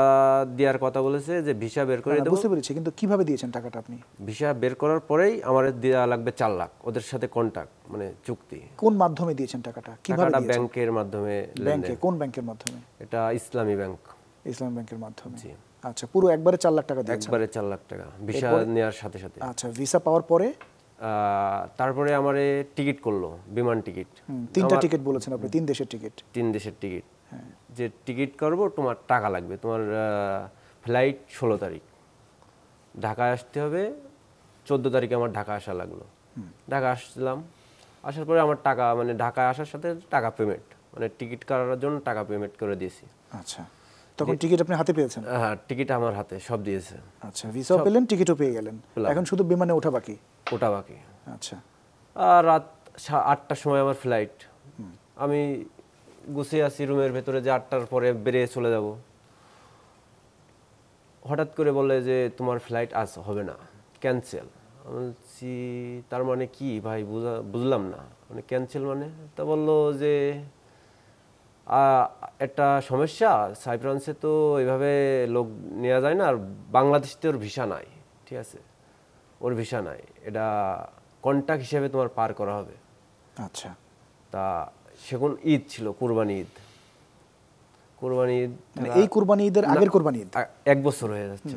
দেওয়ার কথা বলেছে, যে ভিসা বের করে দেব। বুঝতে পেরেছি, কিন্তু কিভাবে দিয়েছেন টাকাটা আপনি? ভিসা বের করার পরেই আমার দেওয়া লাগবে 4 লাখ, ওদের সাথে কন্ট্যাক্ট, মানে চুক্তি। কোন মাধ্যমে দিয়েছেন টাকাটা? কিভাবে দিয়েছেন? ব্যাংকের মাধ্যমে। ব্যাংকে? কোন ব্যাংকের মাধ্যমে? এটা ইসলামী ব্যাংক। ইসলামী ব্যাংকের মাধ্যমে। জি। আচ্ছা, পুরো একবারে 4 লাখ টাকা দিয়েছেন? একবারে 4 লাখ টাকা ভিসা নেওয়ার সাথে সাথে। আচ্ছা, ভিসা পাওয়ার পরে তারপরে আমারে টিকিট করলো, বিমান টিকিট। 3টা টিকিট বলেছেন আপনি? 3 দেশের টিকিট? 3 দেশের টিকিট। যে টিকিট করব, তোমার টাকা লাগবে, তোমার ফ্লাইট 16 তারিখ, ঢাকায় আসতে হবে 14 তারিখে আমার ঢাকা আসা লাগলো। ঢাকা আসলাম, আসার পরে আমার টাকা মানে ঢাকায় আসার সাথে টাকা পেমেন্ট, মানে টিকিট কাটার জন্য টাকা পেমেন্ট করে দিয়েছি। আচ্ছা, তখন টিকিট আপনি হাতে পেয়েছেন? হ্যাঁ, টিকিট আমার হাতে সব দিয়েছে। আচ্ছা, ভিসাও পেলেন, টিকিটও পেয়ে গেলেন, এখন শুধু বিমানে ওঠা বাকি? ওটা বাকি। আচ্ছা, আর রাত 8টার সময় আমার ফ্লাইট, আমি গুছিয়ে আছি রুমের ভেতরে যে 8টার পরে বেরিয়ে চলে যাব। হঠাৎ করে বলে যে তোমার ফ্লাইট আজ হবে না, ক্যান্সেল। আমি বলছি তার মানে কি ভাই, বুঝলাম না, মানে ক্যান্সেল মানে? তা বললো যে একটা সমস্যা, সাইপ্রাসে তো এইভাবে লোক নেওয়া যায় না, আর বাংলাদেশতে ওর ভিসা নাই, ঠিক আছে, ওর ভিসা নাই, এটা কন্ট্যাক্ট হিসেবে তোমার পার করা হবে। আচ্ছা, তা সেখন ঈদ ছিল, কুরবানি ঈদ। কুরবানি ঈদ এই কুরবানি ঈদের আগের কুরবানি ঈদ 1 বছর হয়ে যাচ্ছে।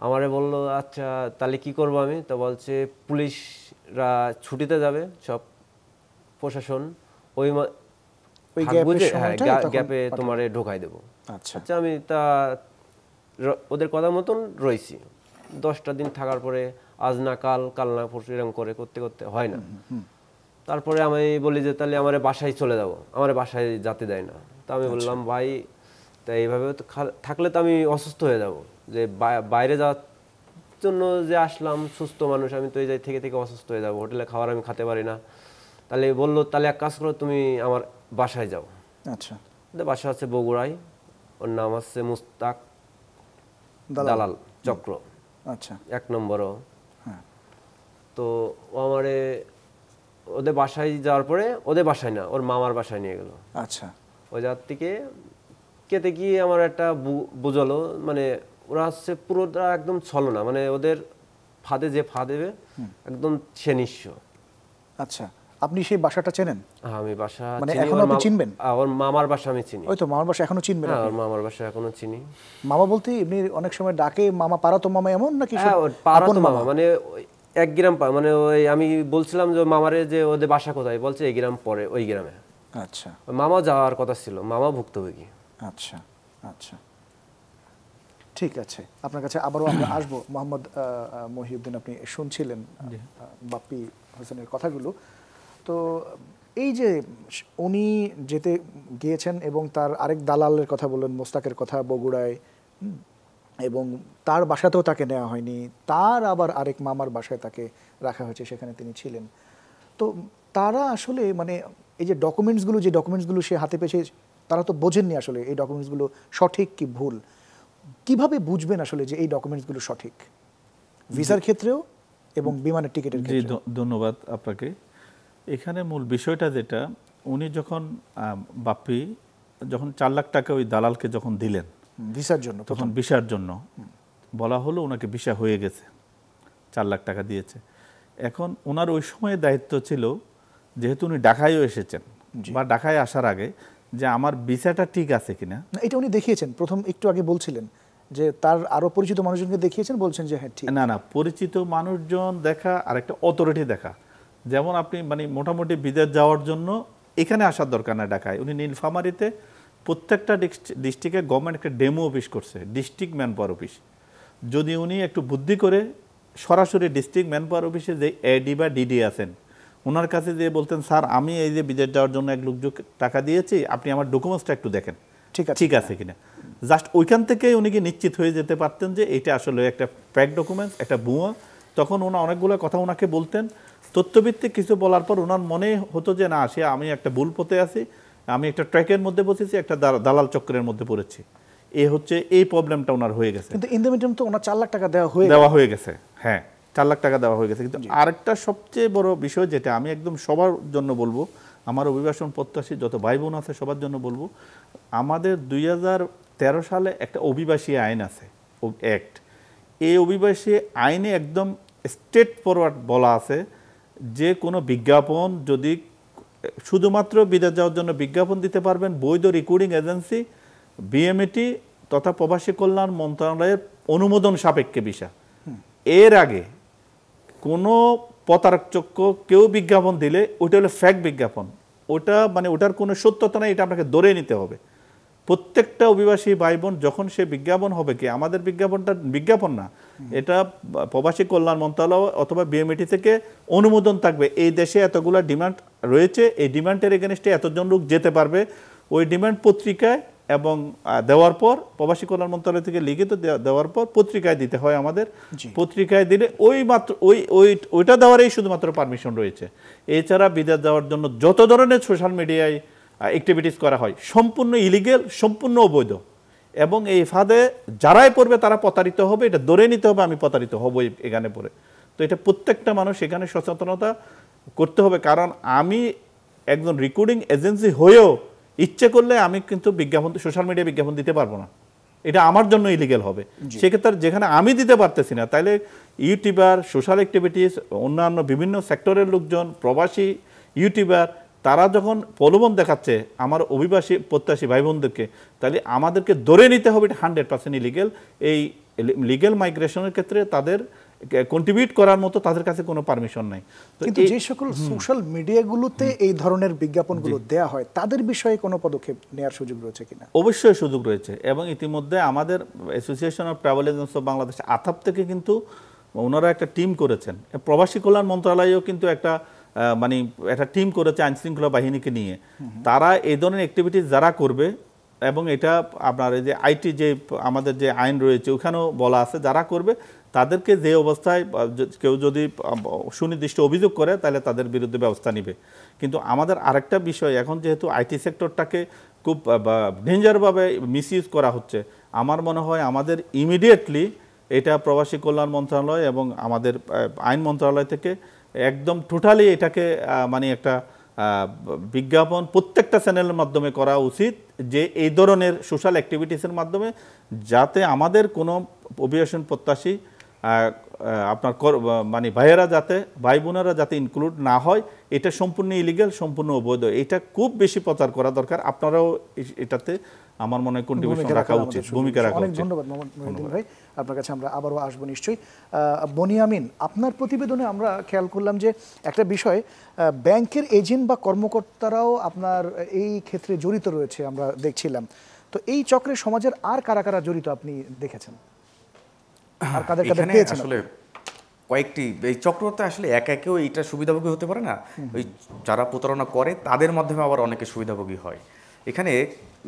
আমারে বললো আচ্ছা তাহলে কি করবো আমি? তা বলছে পুলিশরা ছুটিতে যাবে, সব প্রশাসন, ওই গ্যাপে তোমারে ঢোকাই দেবো। আচ্ছা, আমি তা ওদের কথা মতন রয়েছি। 10টা দিন থাকার পরে আজ না কাল, কাল না পরশু, এরকম করে করতে করতে হয় না। তারপরে আমি বলি যে তাহলে আমার বাসায় চলে যাব, আমার বাসায় যেতে দেয় না। তা আমি বললাম ভাই তা এইভাবে তো থাকলে তো আমি অসুস্থ হয়ে যাব, যে বাইরে যাওয়ার জন্য যে আসলাম, সুস্থ মানুষ, আমি তো এই যাই থেকে থেকে অসুস্থ হয়ে যাব, হোটেলে খাবার আমি খেতে পারি না। তাহলে বললো তাহলে এক কাজ করো, তুমি আমার বাসায় যাও। আচ্ছা, বাসা আছে বগুড়ায়, ওর নাম আছে মুস্তাক দালাল চক্র। আচ্ছা, 1 নম্বরও। তো ও আমারে ওদের বাসায় যাওয়ার পরে, ওদের বাসায় না, ওর মামার বাসায় নিয়ে গেল। আচ্ছা, ওই জায়গার থেকে কেটে গিয়ে আমার একটা বুঝালো, মানে ওরা হচ্ছে পুরোটা একদম ছলনা, মানে ওদের ফাঁদে যে ফা দেবে একদম সে নিঃস্ব। আচ্ছা, আপনি সেই বাসাটা চেনেন? হ্যাঁ, আমি বাসা মানে এখন আপনি চিনবেন? ওর মামার বাসা আমি চিনি। ওই তো মামার বাসা এখনো চিনবেন? হ্যাঁ, ওর মামার বাসা এখনো চিনি। মামা বলতে এমনি অনেক সময় ডাকে মামা, পাড়াতো মামা এমন নাকি? হ্যাঁ, পাড়াতো মামা, মানে 1 গ্রাম, মানে ওই আমি বলছিলাম যে মামারে যে ওদের বাসা কোথায়, বলছে এই গ্রাম পরে, ওই গ্রামে। আচ্ছা, মামা যাওয়ার কথা ছিল, মামা ভুক্তভোগী। আচ্ছা, আচ্ছা, ঠিক আছে, আপনার কাছে আবারও আমরা আসবো। মোহাম্মদ মহিউদ্দিন, আপনি শুনছিলেন বাপ্পি হোসেনের কথাগুলো। তো এই যে উনি যেতে গিয়েছেন এবং তার আরেক দালালের কথা বললেন, মোস্তাকের কথা, বগুড়ায়, এবং তার বাসাতেও তাকে নেওয়া হয়নি, তার আবার আরেক মামার বাসায় তাকে রাখা হয়েছে, সেখানে তিনি ছিলেন। তো তারা আসলে মানে এই যে ডকুমেন্টসগুলো, যে ডকুমেন্টসগুলো সে হাতে পেয়েছে, তারা তো বোঝেননি আসলে এই ডকুমেন্টসগুলো সঠিক কি ভুল। কিভাবে বুঝবেন আসলে যে এই ডকুমেন্টসগুলো সঠিক, ভিসার ক্ষেত্রেও এবং বিমানের টিকিটের ক্ষেত্রে? ধন্যবাদ আপনাকে। এখানে মূল বিষয়টা যেটা, উনি যখন বাপ্পি যখন 4 লাখ টাকা ওই দালালকে যখন দিলেন ভিসার জন্য, তখন ভিসার জন্য বলা হলো ওনাকে ভিসা হয়ে গেছে, 4 লাখ টাকা দিয়েছে। এখন ওনার ওই সময়ে দায়িত্ব ছিল, যেহেতু উনি ঢাকায়ও এসেছেন বা ঢাকায় আসার আগে, যে আমার ভিসাটা ঠিক আছে কিনা। এটা উনি দেখিয়েছেন, প্রথম একটু আগে বলছিলেন যে তার আরো পরিচিত মানুষজনকে দেখিয়েছেন, বলছেন যে হ্যাঁ ঠিক। না, পরিচিত মানুষজন দেখা আর একটা অথরিটি দেখা। যেমন আপনি মানে মোটামুটি বিদেশ যাওয়ার জন্য এখানে আসার দরকার না ঢাকায়, উনি নীলফামারীতে প্রত্যেকটা ডিস্ট্রিক্টে গভর্নমেন্ট একটা ডেমো অফিস করছে, ডিস্ট্রিক্ট ম্যান পাওয়ার অফিস। যদি উনি একটু বুদ্ধি করে সরাসরি ডিস্ট্রিক্ট ম্যান পাওয়ার অফিসে যে এডি বা ডিডি আছেন, ওনার কাছে যে বলতেন স্যার আমি এই যে বিদেশ যাওয়ার জন্য 1 লাখ টাকা দিয়েছি, আপনি আমার ডকুমেন্টসটা একটু দেখেন ঠিক আছে কিনা, জাস্ট ওইখান থেকেই উনি কি নিশ্চিত হয়ে যেতে পারতেন যে এটা আসলে একটা ফেক ডকুমেন্টস, একটা ভুয়া। তখন ওনা অনেকগুলো কথা ওনাকে বলতেন, তথ্যভিত্তিক কিছু বলার পর ওনার মনে হতো যে না, আসে আমি একটা ভুল পথে আছি, আমি একটা ট্র্যাকের মধ্যে বসেছি, একটা দালাল চক্রের মধ্যে পড়েছি। এই প্রবলেমটা ওনার হয়ে গেছে। কিন্তু ইন দ্য মিডিয়াম তো ওনার 4 লাখ টাকা দেওয়া হয়ে গেছে। হ্যাঁ, 4 লাখ টাকা দেওয়া হয়ে গেছে। কিন্তু আরেকটা সবচেয়ে বড় বিষয় যেটা আমি একদম সবার জন্য বলবো, আমার অভিবাসন প্রত্যাশী যত ভাই বোন আছে সবার জন্য বলবো, আমাদের 2013 সালে একটা অভিবাসী আইন আছে, অ্যাক্ট। এই অভিবাসী আইনে একদম স্ট্রেট ফরওয়ার্ড বলা আছে যে কোনো বিজ্ঞাপন যদি শুধুমাত্র বিদেশ যাওয়ার জন্য বিজ্ঞাপন দিতে পারবেন বৈধ রেকর্ডিং এজেন্সি, বিএমইটি তথা প্রবাসী কল্যাণ মন্ত্রণালয়ের অনুমোদন সাপেক্ষে ভিসা। এর আগে কোনো প্রতারক চক্র কেউ বিজ্ঞাপন দিলে ওটা হলো ফ্যাক বিজ্ঞাপন, ওটা মানে ওটার কোনো সত্যতা নেই, এটা আপনাকে ধরে নিতে হবে। প্রত্যেকটা অভিবাসী ভাই বোন যখন সে বিজ্ঞাপন হবে, কি আমাদের বিজ্ঞাপনটা বিজ্ঞাপন না, এটা প্রবাসী কল্যাণ মন্ত্রণালয় অথবা বিএমইটি থেকে অনুমোদন থাকবে, এই দেশে এতগুলো ডিমান্ড রয়েছে, এই ডিমান্ডের এগেনস্টে এতজন লোক যেতে পারবে, ওই ডিমান্ড পত্রিকায় এবং দেওয়ার পর প্রবাসী কল্যাণ মন্ত্রণালয় থেকে লিখিত দেওয়ার পর পত্রিকায় দিতে হয় আমাদের। পত্রিকায় দিলে ওই মাত্র ওইটা দেওয়ারই শুধুমাত্র পারমিশন রয়েছে। এছাড়া বিদেশ যাওয়ার জন্য যত ধরনের সোশ্যাল মিডিয়ায় অ্যাক্টিভিটিস করা হয় সম্পূর্ণ ইলিগেল, সম্পূর্ণ অবৈধ, এবং এই ফাঁদে যারাই পড়বে তারা প্রতারিত হবে, এটা ধরে নিতে হবে আমি প্রতারিত হব এখানে পড়ে। তো এটা প্রত্যেকটা মানুষ এখানে সচেতনতা করতে হবে, কারণ আমি একজন রেকর্ডিং এজেন্সি হয়েও ইচ্ছে করলে আমি কিন্তু বিজ্ঞাপন, সোশ্যাল মিডিয়া বিজ্ঞাপন দিতে পারবো না, এটা আমার জন্য ইলিগেল হবে। সেক্ষেত্রে যেখানে আমি দিতে পারতেছি না, তাইলে ইউটিউবার, সোশ্যাল অ্যাক্টিভিটিস, অন্যান্য বিভিন্ন সেক্টরের লোকজন, প্রবাসী ইউটিউবার, তারা যখন প্রলোভন দেখাচ্ছে আমার অভিবাসী প্রত্যাশী ভাই বোনদেরকে, তাহলে আমাদেরকে ধরে নিতে হবে এটা 100% ইলিগেল। এই লিগেল মাইগ্রেশনের ক্ষেত্রে তাদের কন্ট্রিবিউট করার মতো তাদের কাছে কোনো পারমিশন নাই। কিন্তু যে সকল সোশ্যাল মিডিয়াগুলোতে এই ধরনের বিজ্ঞাপনগুলো দেয়া হয় তাদের বিষয়ে কোনো পদক্ষেপ নেওয়ার সুযোগ রয়েছে কিনা? অবশ্যই সুযোগ রয়েছে, এবং ইতিমধ্যে আমাদের association of travel agents of Bangladesh ATAB থেকে কিন্তু ওনারা একটা টিম করেছেন, প্রবাসী কল্যাণ মন্ত্রণালয়ও কিন্তু একটা টিম করেছে আইনশৃঙ্খলা বাহিনীকে নিয়ে। তারা এই ধরনের অ্যাক্টিভিটিস যারা করবে, এবং এটা আপনার এই যে আইটি যে আমাদের যে আইন রয়েছে ওখানেও বলা আছে, যারা করবে তাদেরকে যে অবস্থায় কেউ যদি সুনির্দিষ্ট অভিযোগ করে তাহলে তাদের বিরুদ্ধে ব্যবস্থা নেবে। কিন্তু আমাদের আরেকটা বিষয়, এখন যেহেতু আইটি সেক্টরটাকে খুব ডেঞ্জারভাবে মিসইউজ করা হচ্ছে, আমার মনে হয় আমাদের ইমিডিয়েটলি এটা প্রবাসী কল্যাণ মন্ত্রণালয় এবং আমাদের আইন মন্ত্রণালয় থেকে একদম টোটালি এটাকে একটা বিজ্ঞাপন প্রত্যেকটা চ্যানেলের মাধ্যমে করা উচিত, যে এই ধরনের সোশ্যাল অ্যাক্টিভিটিসের মাধ্যমে যাতে আমাদের কোনো অভিবাসন প্রত্যাশী আপনার ভাইয়েরা যাতে, ভাই বোনেরা যাতে ইনক্লুড না হয়, এটা সম্পূর্ণ ইলিগাল, সম্পূর্ণ অবৈধ। এটা খুব বেশি প্রচার করা দরকার। আপনারাও এটাতে আমার মনে হয় কন্ট্রিবিউশন রাখা উচিত, ভূমিকা রাখা উচিত। অনেক ধন্যবাদ মোহাম্মদ মহিউদ্দিন ভাই, আপনার কাছে আমরা আবারও আসবো নিশ্চয়ই। বনিয়ামিন, আপনার প্রতিবেদনে আমরা খেয়াল করলাম যে একটা বিষয়, ব্যাংকের এজেন্ট বা কর্মকর্তারাও আপনার এই ক্ষেত্রে জড়িত রয়েছে আমরা দেখছিলাম। তো এই চক্রে সমাজের আর কারা কারা জড়িত আপনি দেখেছেন? আর কাদের কাদের পেয়েছেন? আসলে কয়েকটি, এই চক্রতে আসলে একেও এটা সুবিধাভোগী হতে পারে না, ওই যারা প্রতারণা করে তাদের মাধ্যমে আবার অনেকে সুবিধাভোগী হয়। এখানে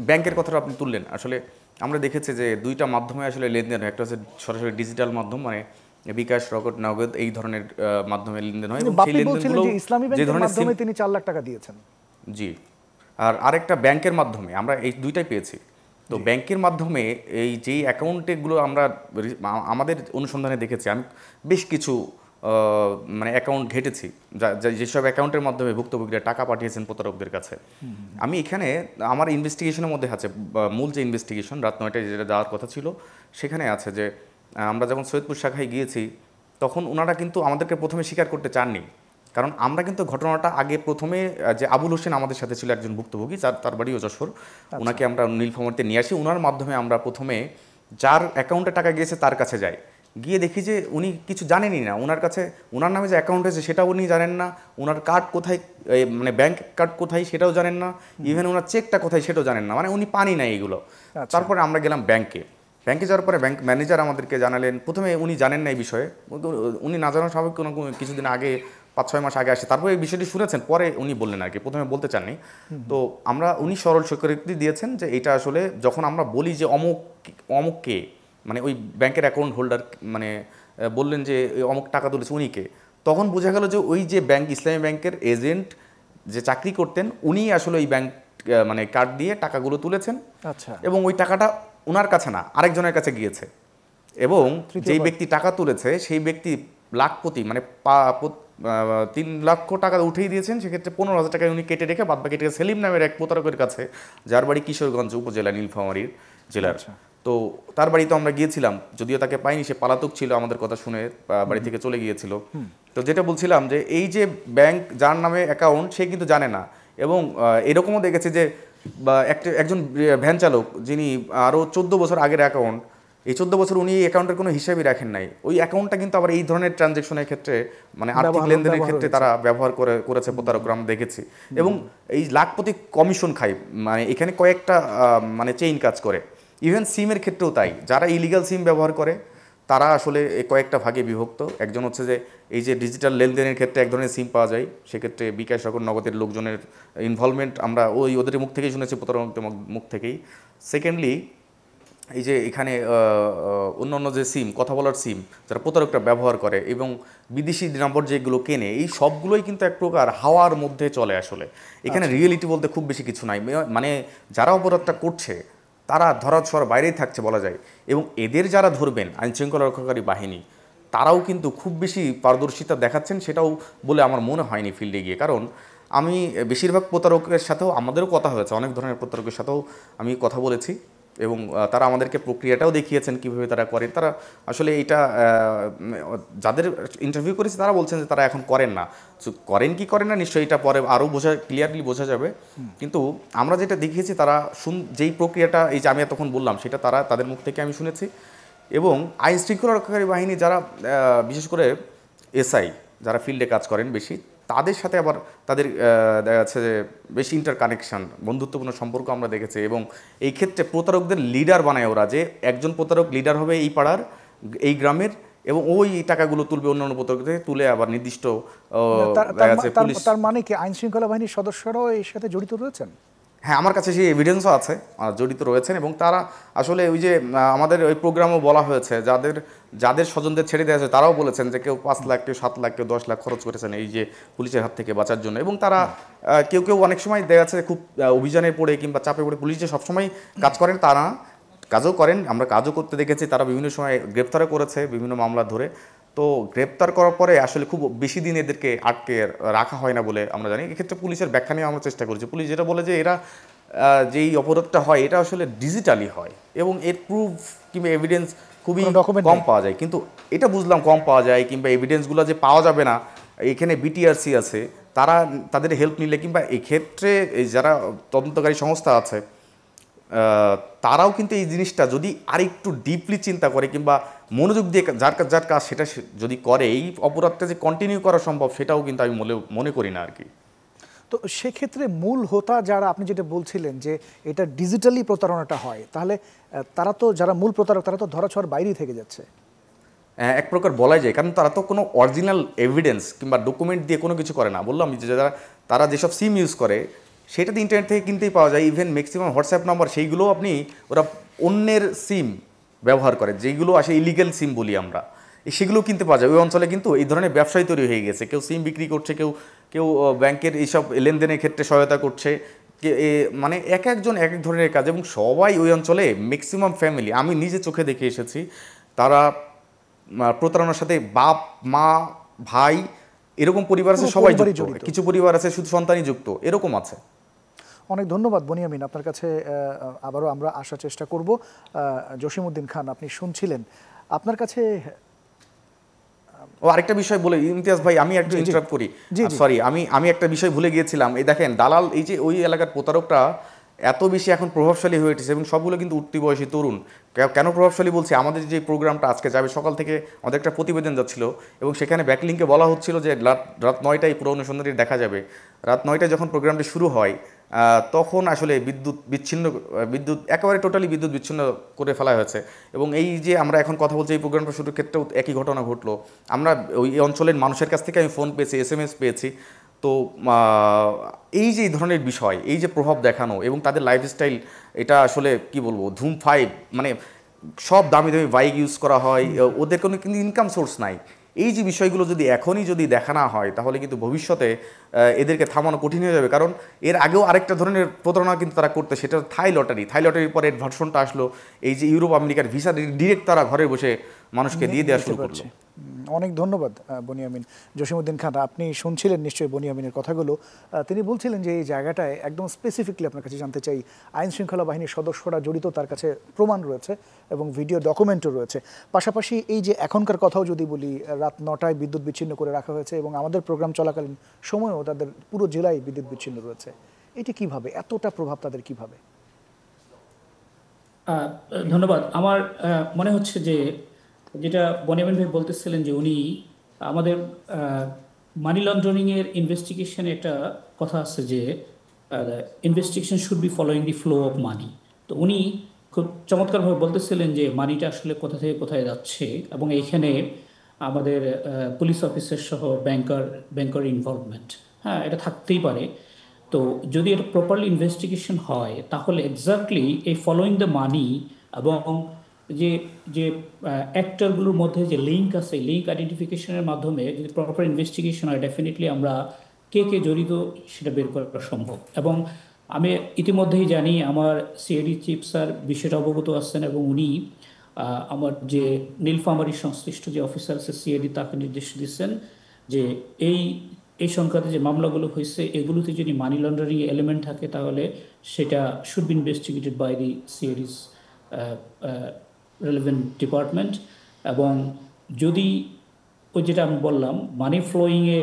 ব্যাংকের কথাটা আপনি তুললেন, আসলে আমরা দেখেছি যে দুইটা মাধ্যমে আসলে লেনদেন হয়। একটা হচ্ছে সরাসরি ডিজিটাল মাধ্যম, মানে বিকাশ, নগদ, নগদ এই ধরনের মাধ্যমে লেনদেন হয়, এবং সেই লেনদেনগুলো ইসলামী ব্যাংকের মাধ্যমে তিনি 4 লাখ টাকা দিয়েছেন। জি, আর আরেকটা ব্যাংকের মাধ্যমে, আমরা এই দুইটাই পেয়েছি। তো ব্যাংকের মাধ্যমে এই যেই অ্যাকাউন্টেগুলো আমরা আমাদের অনুসন্ধানে দেখেছি, আমি বেশ কিছু অ্যাকাউন্ট ঘেটেছি, যেসব অ্যাকাউন্টের মাধ্যমে ভুক্তভোগীরা টাকা পাঠিয়েছেন প্রতারকদের কাছে। আমি এখানে আমার ইনভেস্টিগেশনের মধ্যে আছে, মূল যে ইনভেস্টিগেশন রাত 9টায় যেটা যাওয়ার কথা ছিল, সেখানে আছে যে আমরা যখন সৈয়দপুর শাখায় গিয়েছি তখন ওনারা কিন্তু আমাদেরকে প্রথমে স্বীকার করতে চাননি, কারণ আমরা কিন্তু ঘটনাটা আগে প্রথমে যে আবুল হোসেন আমাদের সাথে ছিল একজন ভুক্তভোগী, তার বাড়িও যশোর, ওনাকে আমরা নীলফামারীতে নিয়ে আসি। ওনার মাধ্যমে আমরা প্রথমে যার অ্যাকাউন্টে টাকা গিয়েছে তার কাছে যাই, গিয়ে দেখি যে উনি কিছু জানেনই না, ওনার কাছে ওনার নামে যে অ্যাকাউন্ট আছে সেটাও উনি জানেন না, ওনার কার্ড কোথায়, ব্যাংক কার্ড কোথায় সেটাও জানেন না, ইভেন ওনার চেকটা কোথায় সেটাও জানেন না, উনি পানি নাই এগুলো। তারপরে আমরা গেলাম ব্যাংকে যাওয়ার পরে ব্যাংক ম্যানেজার আমাদেরকে জানালেন, প্রথমে উনি জানেন না এই বিষয়ে, উনি না জানার স্বাভাবিক, কোনো কিছুদিন আগে 5-6 মাস আগে আসে, তারপরে এই বিষয়টি শুনেছেন, পরে উনি বললেন আর কি, প্রথমে বলতে চাননি। তো উনি সরল স্বীকৃতি দিয়েছেন যে এটা আসলে যখন আমরা বলি যে অমুককে, ওই ব্যাংকের অ্যাকাউন্ট হোল্ডার বললেন যে অমুক টাকা তুলেছে উনিকে, তখন বোঝা গেল যে ওই যে ব্যাংক, ইসলামী ব্যাংকের এজেন্ট যে চাকরি করতেন, উনি আসলে ওই ব্যাংক কার্ড দিয়ে টাকাগুলো তুলেছেন। আচ্ছা। এবং ওই টাকাটা ওনার কাছে না, আরেকজনের কাছে গিয়েছে, এবং যেই ব্যক্তি টাকা তুলেছে সেই ব্যক্তি লাখপতি, 3 লক্ষ টাকা উঠেই দিয়েছেন, সেক্ষেত্রে 15,000 টাকা উনি কেটে রেখে বাদ বাকি টাকা সেলিম নামের এক প্রতারকের কাছে, যার বাড়ি কিশোরগঞ্জ উপজেলা, নীলফামারীর জেলার। তো তার বাড়িতে আমরা গিয়েছিলাম, যদিও তাকে পাইনি, সে পলাতক ছিল, আমাদের কথা শুনে বাড়ি থেকে চলে গিয়েছিল। তো যেটা বলছিলাম যে এই যে ব্যাংক যার নামে অ্যাকাউন্ট, সে কিন্তু জানে না, এবং এরকমও দেখেছে যে একজন ভ্যান চালক যিনি আরও 14 বছর আগের অ্যাকাউন্ট, এই 14 বছর উনি অ্যাকাউন্টের কোনো হিসাবই রাখেন নাই। ওই অ্যাকাউন্টটা কিন্তু আবার এই ধরনের ট্রানজ্যাকশনের ক্ষেত্রে মানে আর্থিক লেনদেনের ক্ষেত্রে তারা ব্যবহার করেছে প্রতারকরা আমরা দেখেছি। এবং এই লাখপতি কমিশন খায়, মানে এখানে কয়েকটা মানে চেইন কাজ করে। ইভেন সিমের ক্ষেত্রেও তাই, যারা ইলিগাল সিম ব্যবহার করে তারা আসলে কয়েকটা ভাগে বিভক্ত। একজন হচ্ছে যে এই যে ডিজিটাল লেনদেনের ক্ষেত্রে এক ধরনের সিম পাওয়া যায়, সেক্ষেত্রে বিকাশ সকল নগদের লোকজনের ইনভলভমেন্ট আমরা ওদের মুখ থেকেই শুনেছি, প্রতারকদের মুখ থেকেই। সেকেন্ডলি এই যে এখানে অন্য যে সিম, কথা বলার সিম যারা প্রতারকরা ব্যবহার করে এবং বিদেশি নম্বর যেগুলো কেনে, এই সবগুলোই কিন্তু এক প্রকার হাওয়ার মধ্যে চলে আসলে। এখানে রিয়েলিটি বলতে খুব বেশি কিছু নাই। মানে যারা অপরাধটা করছে তারা ধরাছোঁয়ার বাইরেই থাকছে বলা যায়। এবং এদের যারা ধরবেন আইনশৃঙ্খলা রক্ষাকারী বাহিনী, তারাও কিন্তু খুব বেশি পারদর্শিতা দেখাচ্ছেন সেটাও বলে আমার মনে হয়নি ফিল্ডে গিয়ে। কারণ আমি বেশিরভাগ প্রতারকের সাথেও আমাদেরও কথা হয়েছে, অনেক ধরনের প্রতারকের সাথেও আমি কথা বলেছি এবং তারা আমাদেরকে প্রক্রিয়াটাও দেখিয়েছেন কীভাবে তারা করেন। তারা আসলে এটা যাদের ইন্টারভিউ করেছে তারা বলছেন যে তারা এখন করেন না। করেন কি করেন না নিশ্চয়ই এটা পরে আরও ক্লিয়ারলি বোঝা যাবে। কিন্তু আমরা যেটা দেখিয়েছি তারা যেই প্রক্রিয়াটা এই যে আমি এতক্ষণ বললাম সেটা তাদের মুখ থেকে আমি শুনেছি। এবং আইন শৃঙ্খলা রক্ষাকারী বাহিনী যারা বিশেষ করে এসআই যারা ফিল্ডে কাজ করেন বেশি, তাদের সাথে আবার তাদের দেখা যাচ্ছে যে বেশি ইন্টারকানেকশন, বন্ধুত্বপূর্ণ সম্পর্ক আমরা দেখেছি। এবং এই ক্ষেত্রে প্রতারকদের লিডার বানায় ওরা, যে একজন প্রতারক লিডার হবে এই পাড়ার, এই গ্রামের, এবং ওই টাকাগুলো তুলবে অন্যান্য প্রতারকদের তুলে আবার নির্দিষ্ট। তার মানে কি আইন শৃঙ্খলা বাহিনীর সদস্যরাও এর সাথে জড়িত রয়েছেন? হ্যাঁ, আমার কাছে সেই এভিডেন্সও আছে, জড়িত রয়েছেন। এবং তারা আসলে ওই যে আমাদের ওই প্রোগ্রামও বলা হয়েছে, যাদের স্বজনদের ছেড়ে দেওয়া হয়েছে তারাও বলেছেন যে কেউ 5 লাখ, কেউ 7 লাখ, কেউ 10 লাখ খরচ করেছেন এই যে পুলিশের হাত থেকে বাঁচার জন্য। এবং তারা কেউ অনেক সময় দেখা যাচ্ছে খুব অভিযানে পড়ে কিংবা চাপে পড়ে পুলিশ যে সবসময় কাজ করেন তা না, কাজও করেন, আমরা কাজও করতে দেখেছি। তারা বিভিন্ন সময় গ্রেপ্তারও করেছে বিভিন্ন মামলা ধরে। তো গ্রেপ্তার করার পরে আসলে খুব বেশি দিন এদেরকে আটকে রাখা হয় না বলে আমরা জানি। এক্ষেত্রে পুলিশের ব্যাখ্যা নিয়ে আমরা চেষ্টা করেছি। পুলিশ যেটা বলে যে এরা যেই অপরাধটা হয় এটা আসলে ডিজিটালি হয় এবং এর প্রুফ কিংবা এভিডেন্স খুবই কম পাওয়া যায়। কিন্তু এটা বুঝলাম কম পাওয়া যায় কিংবা এভিডেন্সগুলো যে পাওয়া যাবে না, এখানে বিটিআরসি আছে, তাদের হেল্প নিলে কিংবা এক্ষেত্রে যারা তদন্তকারী সংস্থা আছে তারাও কিন্তু এই জিনিসটা যদি আরেকটু ডিপলি চিন্তা করে কিংবা মনোযোগ দিয়ে যার কাজ সেটা যদি করে, এই অপরাধটা যে কন্টিনিউ করা সম্ভব সেটাও কিন্তু আমি মনে করি না আর কি। তো সেক্ষেত্রে মূল হোতা যারা, আপনি যেটা বলছিলেন যে এটা ডিজিটালি প্রতারণাটা হয়, তাহলে তারা তো যারা মূল প্রতারক তারা তো ধরাছোঁয়ার বাইরেই থেকে যাচ্ছে এক প্রকার বলাই যায়। কারণ তারা তো কোনো অরিজিনাল এভিডেন্স কিংবা ডকুমেন্ট দিয়ে কোনো কিছু করে না। বললাম যে তারা যেসব সিম ইউজ করে সেটা তো ইন্টারনেট থেকে কিনতেই পাওয়া যায়। ইভেন ম্যাক্সিমাম হোয়াটসঅ্যাপ নাম্বার সেইগুলোও ওরা অন্যের সিম ব্যবহার করে, যেগুলো আসে ইলিগাল সিম বলি আমরা, সেগুলো কিনতে পাওয়া যায়। ওই অঞ্চলে কিন্তু এই ধরনের ব্যবসায়ী তৈরি হয়ে গেছে। কেউ সিম বিক্রি করছে, কেউ ব্যাংকের এইসব লেনদেনের ক্ষেত্রে সহায়তা করছে, মানে একজন এক ধরনের কাজ। এবং সবাই ওই অঞ্চলে ম্যাক্সিমাম ফ্যামিলি, আমি নিজে চোখে দেখে এসেছি, তারা প্রতারণার সাথে বাপ মা ভাই এরকম পরিবার আছে, সবাই যুক্ত। কিছু পরিবার আছে শুধু সন্তানই যুক্ত, এরকম আছে। অনেক ধন্যবাদ বনিয়ামিন, আপনার কাছে আবারও আমরা আসার চেষ্টা করব। জসিমউদ্দিন খান, আপনি শুনছিলেন, আপনার কাছে আরেকটা বিষয় বলে ইমতিয়াজ ভাই, আমি একটু ইন্টারাপ্ট করি, সরি, আমি একটা বিষয় ভুলে গিয়েছিলাম। এই দেখেন দালাল, এই যে ওই এলাকার প্রতারকরা এত বেশি এখন প্রভাবশালী হয়ে উঠেছে এবং সবগুলো কিন্তু উঠতি বয়সী তরুণ। কেন প্রভাবশালী বলছি, আমাদের যে প্রোগ্রামটা আজকে যাবে সকাল থেকে আমাদের একটা প্রতিবেদন যাচ্ছিল এবং সেখানে ব্যাকলিংকে বলা হচ্ছিল যে রাত 9টায় পুরো অনুসন্ধানী দেখা যাবে। রাত 9টায় যখন প্রোগ্রামটি শুরু হয় তখন আসলে বিদ্যুৎ একেবারে টোটালি বিদ্যুৎ বিচ্ছিন্ন করে ফেলা হয়েছে। এবং এই যে আমরা এখন কথা বলছি এই প্রোগ্রামটা শুরুর ক্ষেত্রেও একই ঘটনা ঘটলো। আমরা ওই অঞ্চলের মানুষের কাছ থেকে আমি ফোন পেয়েছি, SMS পেয়েছি। তো এই যে এই ধরনের বিষয়, এই যে প্রভাব দেখানো এবং তাদের লাইফস্টাইল, এটা আসলে কি বলবো, ধূমফাই, মানে সব দামি দামি বাইক ইউজ করা হয়, ওদের কোনো কিন্তু ইনকাম সোর্স নাই। এই যে বিষয়গুলো এখনই যদি দেখা না হয় তাহলে কিন্তু ভবিষ্যতে এদেরকে থামানো কঠিন হয়ে যাবে। কারণ এর আগেও আরেকটা ধরনের প্রতারণা কিন্তু তারা করতে, সেটা থাই লটারির পরে এর ভার্সনটা আসলো, এই যে ইউরোপ আমেরিকার ভিসা ডিরেক্ট তারা ঘরে বসে মানুষকে দিয়ে দেওয়া শুরু করলো। অনেক ধন্যবাদ বনিয়ামিন। জসিমউদ্দিন খান, আপনি শুনছিলেন নিশ্চয়ই বনিয়ামিনের কথাগুলো। তিনি বলছিলেন যে এই জায়গাটায় একদম স্পেসিফিকলি আপনার কাছে জানতে চাই, আইন শৃঙ্খলা বাহিনীর সদস্যরা জড়িত, তার কাছে প্রমাণ রয়েছে এবং ভিডিও ডকুমেন্টও রয়েছে। পাশাপাশি এই যে এখনকার কথাও যদি বলি, রাত 9টায় বিদ্যুৎ বিচ্ছিন্ন করে রাখা হয়েছে এবং আমাদের প্রোগ্রাম চলাকালীন সময়েও তাদের পুরো জেলায় বিদ্যুৎ বিচ্ছিন্ন রয়েছে। এটি কিভাবে, এতটা প্রভাব তাদের কিভাবে? ধন্যবাদ। আমার মনে হচ্ছে যে যেটা বনিয়ামিন ভাই বলতেছিলেন যে উনি আমাদের মানি লন্ডারিং এর ইনভেস্টিগেশনে একটা কথা আছে যে investigation should be following the flow of money. তো উনি খুব চমৎকারভাবে বলতেছিলেন যে মানিটা আসলে কোথা থেকে কোথায় যাচ্ছে, এবং এইখানে আমাদের পুলিশ অফিসার সহ ব্যাংকার ইনভলভমেন্ট, হ্যাঁ, এটা থাকতেই পারে। তো যদি এটা প্রপারলি ইনভেস্টিগেশন হয় তাহলে এক্স্যাক্টলি এই ফলোয়িং দ্য মানি এবং যে যে অ্যাক্টরগুলোর মধ্যে যে লিঙ্ক আছে, লিঙ্ক আইডেন্টিফিকেশনের মাধ্যমে যদি প্রপার ইনভেস্টিগেশন হয়, ডেফিনেটলি আমরা কে কে জড়িত সেটা বের করা সম্ভব। এবং আমি ইতিমধ্যেই জানি আমার সিআইডি চিফ স্যার বিষয়টা অবগত আছেন, এবং উনি আমার যে নীলফামারী সংশ্লিষ্ট যে অফিসার আছে সিআইডি তাকে নির্দেশ দিচ্ছেন যে এই সংক্রান্ত যে মামলাগুলো হয়েছে এগুলোতে যদি মানি লন্ডারিং এলিমেন্ট থাকে তাহলে সেটা should be investigated by the CIDs relevant department. এবং যদি ওই যেটা আমি বললাম মানি ফ্লোয়িংয়ে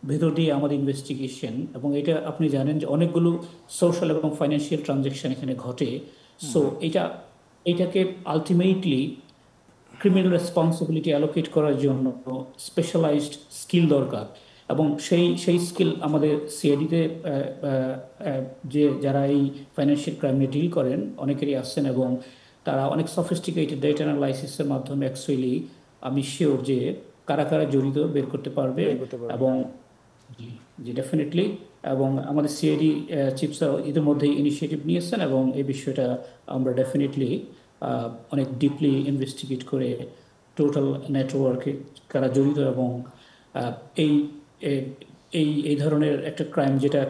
ভেতর দিয়ে আমাদের ইনভেস্টিগেশন, এবং এটা আপনি জানেন যে অনেকগুলো সোশ্যাল এবং ফাইন্যান্সিয়াল ট্রানজ্যাকশন এখানে ঘটে। সো এইটাকে আলটিমেটলি ক্রিমিনাল রেসপন্সিবিলিটি অ্যালোকেট করার জন্য স্পেশালাইজড স্কিল দরকার, এবং সেই স্কিল আমাদের সিআইডিতে যে যারা এই ফাইন্যান্সিয়াল ক্রাইম নিয়ে ডিল করেন অনেকেরই আসছেন, এবং তারা অনেক সফিস্টিকেটেড ডেটা অ্যানালাইসিসের মাধ্যমে অ্যাকচুয়ালি আমি শিওর যে কারা কারা জড়িত বের করতে পারবে। এবং জি ডেফিনেটলি, এবং আমাদের সিআইডি চিফ স্যার ইতিমধ্যেই ইনিশিয়েটিভ নিয়েছেন, এবং এই বিষয়টা আমরা ডেফিনেটলি অনেক ডিপলি ইনভেস্টিগেট করে টোটাল নেটওয়ার্কে কারা জড়িত, এবং এই এই ধরনের একটা ক্রাইম যেটা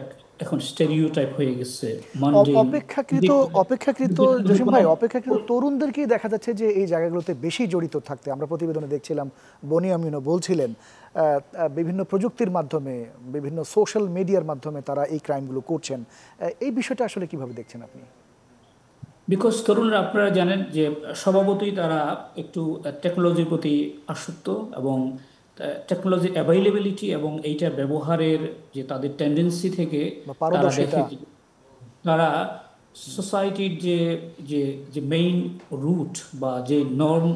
এখন স্টেরিওটাইপ হয়ে গেছে। অপেক্ষাকৃত জসিম ভাই, অপেক্ষাকৃত তরুণদেরকেই দেখা যাচ্ছে যে এই জায়গাগুলোতে বেশি জড়িত থাকতে। আমরা প্রতিবেদনে দেখছিলাম, বনিয়ামিনও বলছিলেন বিভিন্ন প্রযুক্তির মাধ্যমে, বিভিন্ন সোশ্যাল মিডিয়ার মাধ্যমে তারা এই ক্রাইমগুলো করছেন। এই বিষয়টা আসলে কিভাবে দেখছেন আপনি? বিকজ তরুণরা আপনারা জানেন যে স্বভাবতই তারা একটু টেকনোলজির প্রতি আসক্ত, এবং টেকনোলজির অ্যাভেইলেবিলিটি এবং এইটা ব্যবহারের যে তাদের টেন্ডেন্সি থেকে তারা সোসাইটির যে মেইন রুট বা যে নর্ম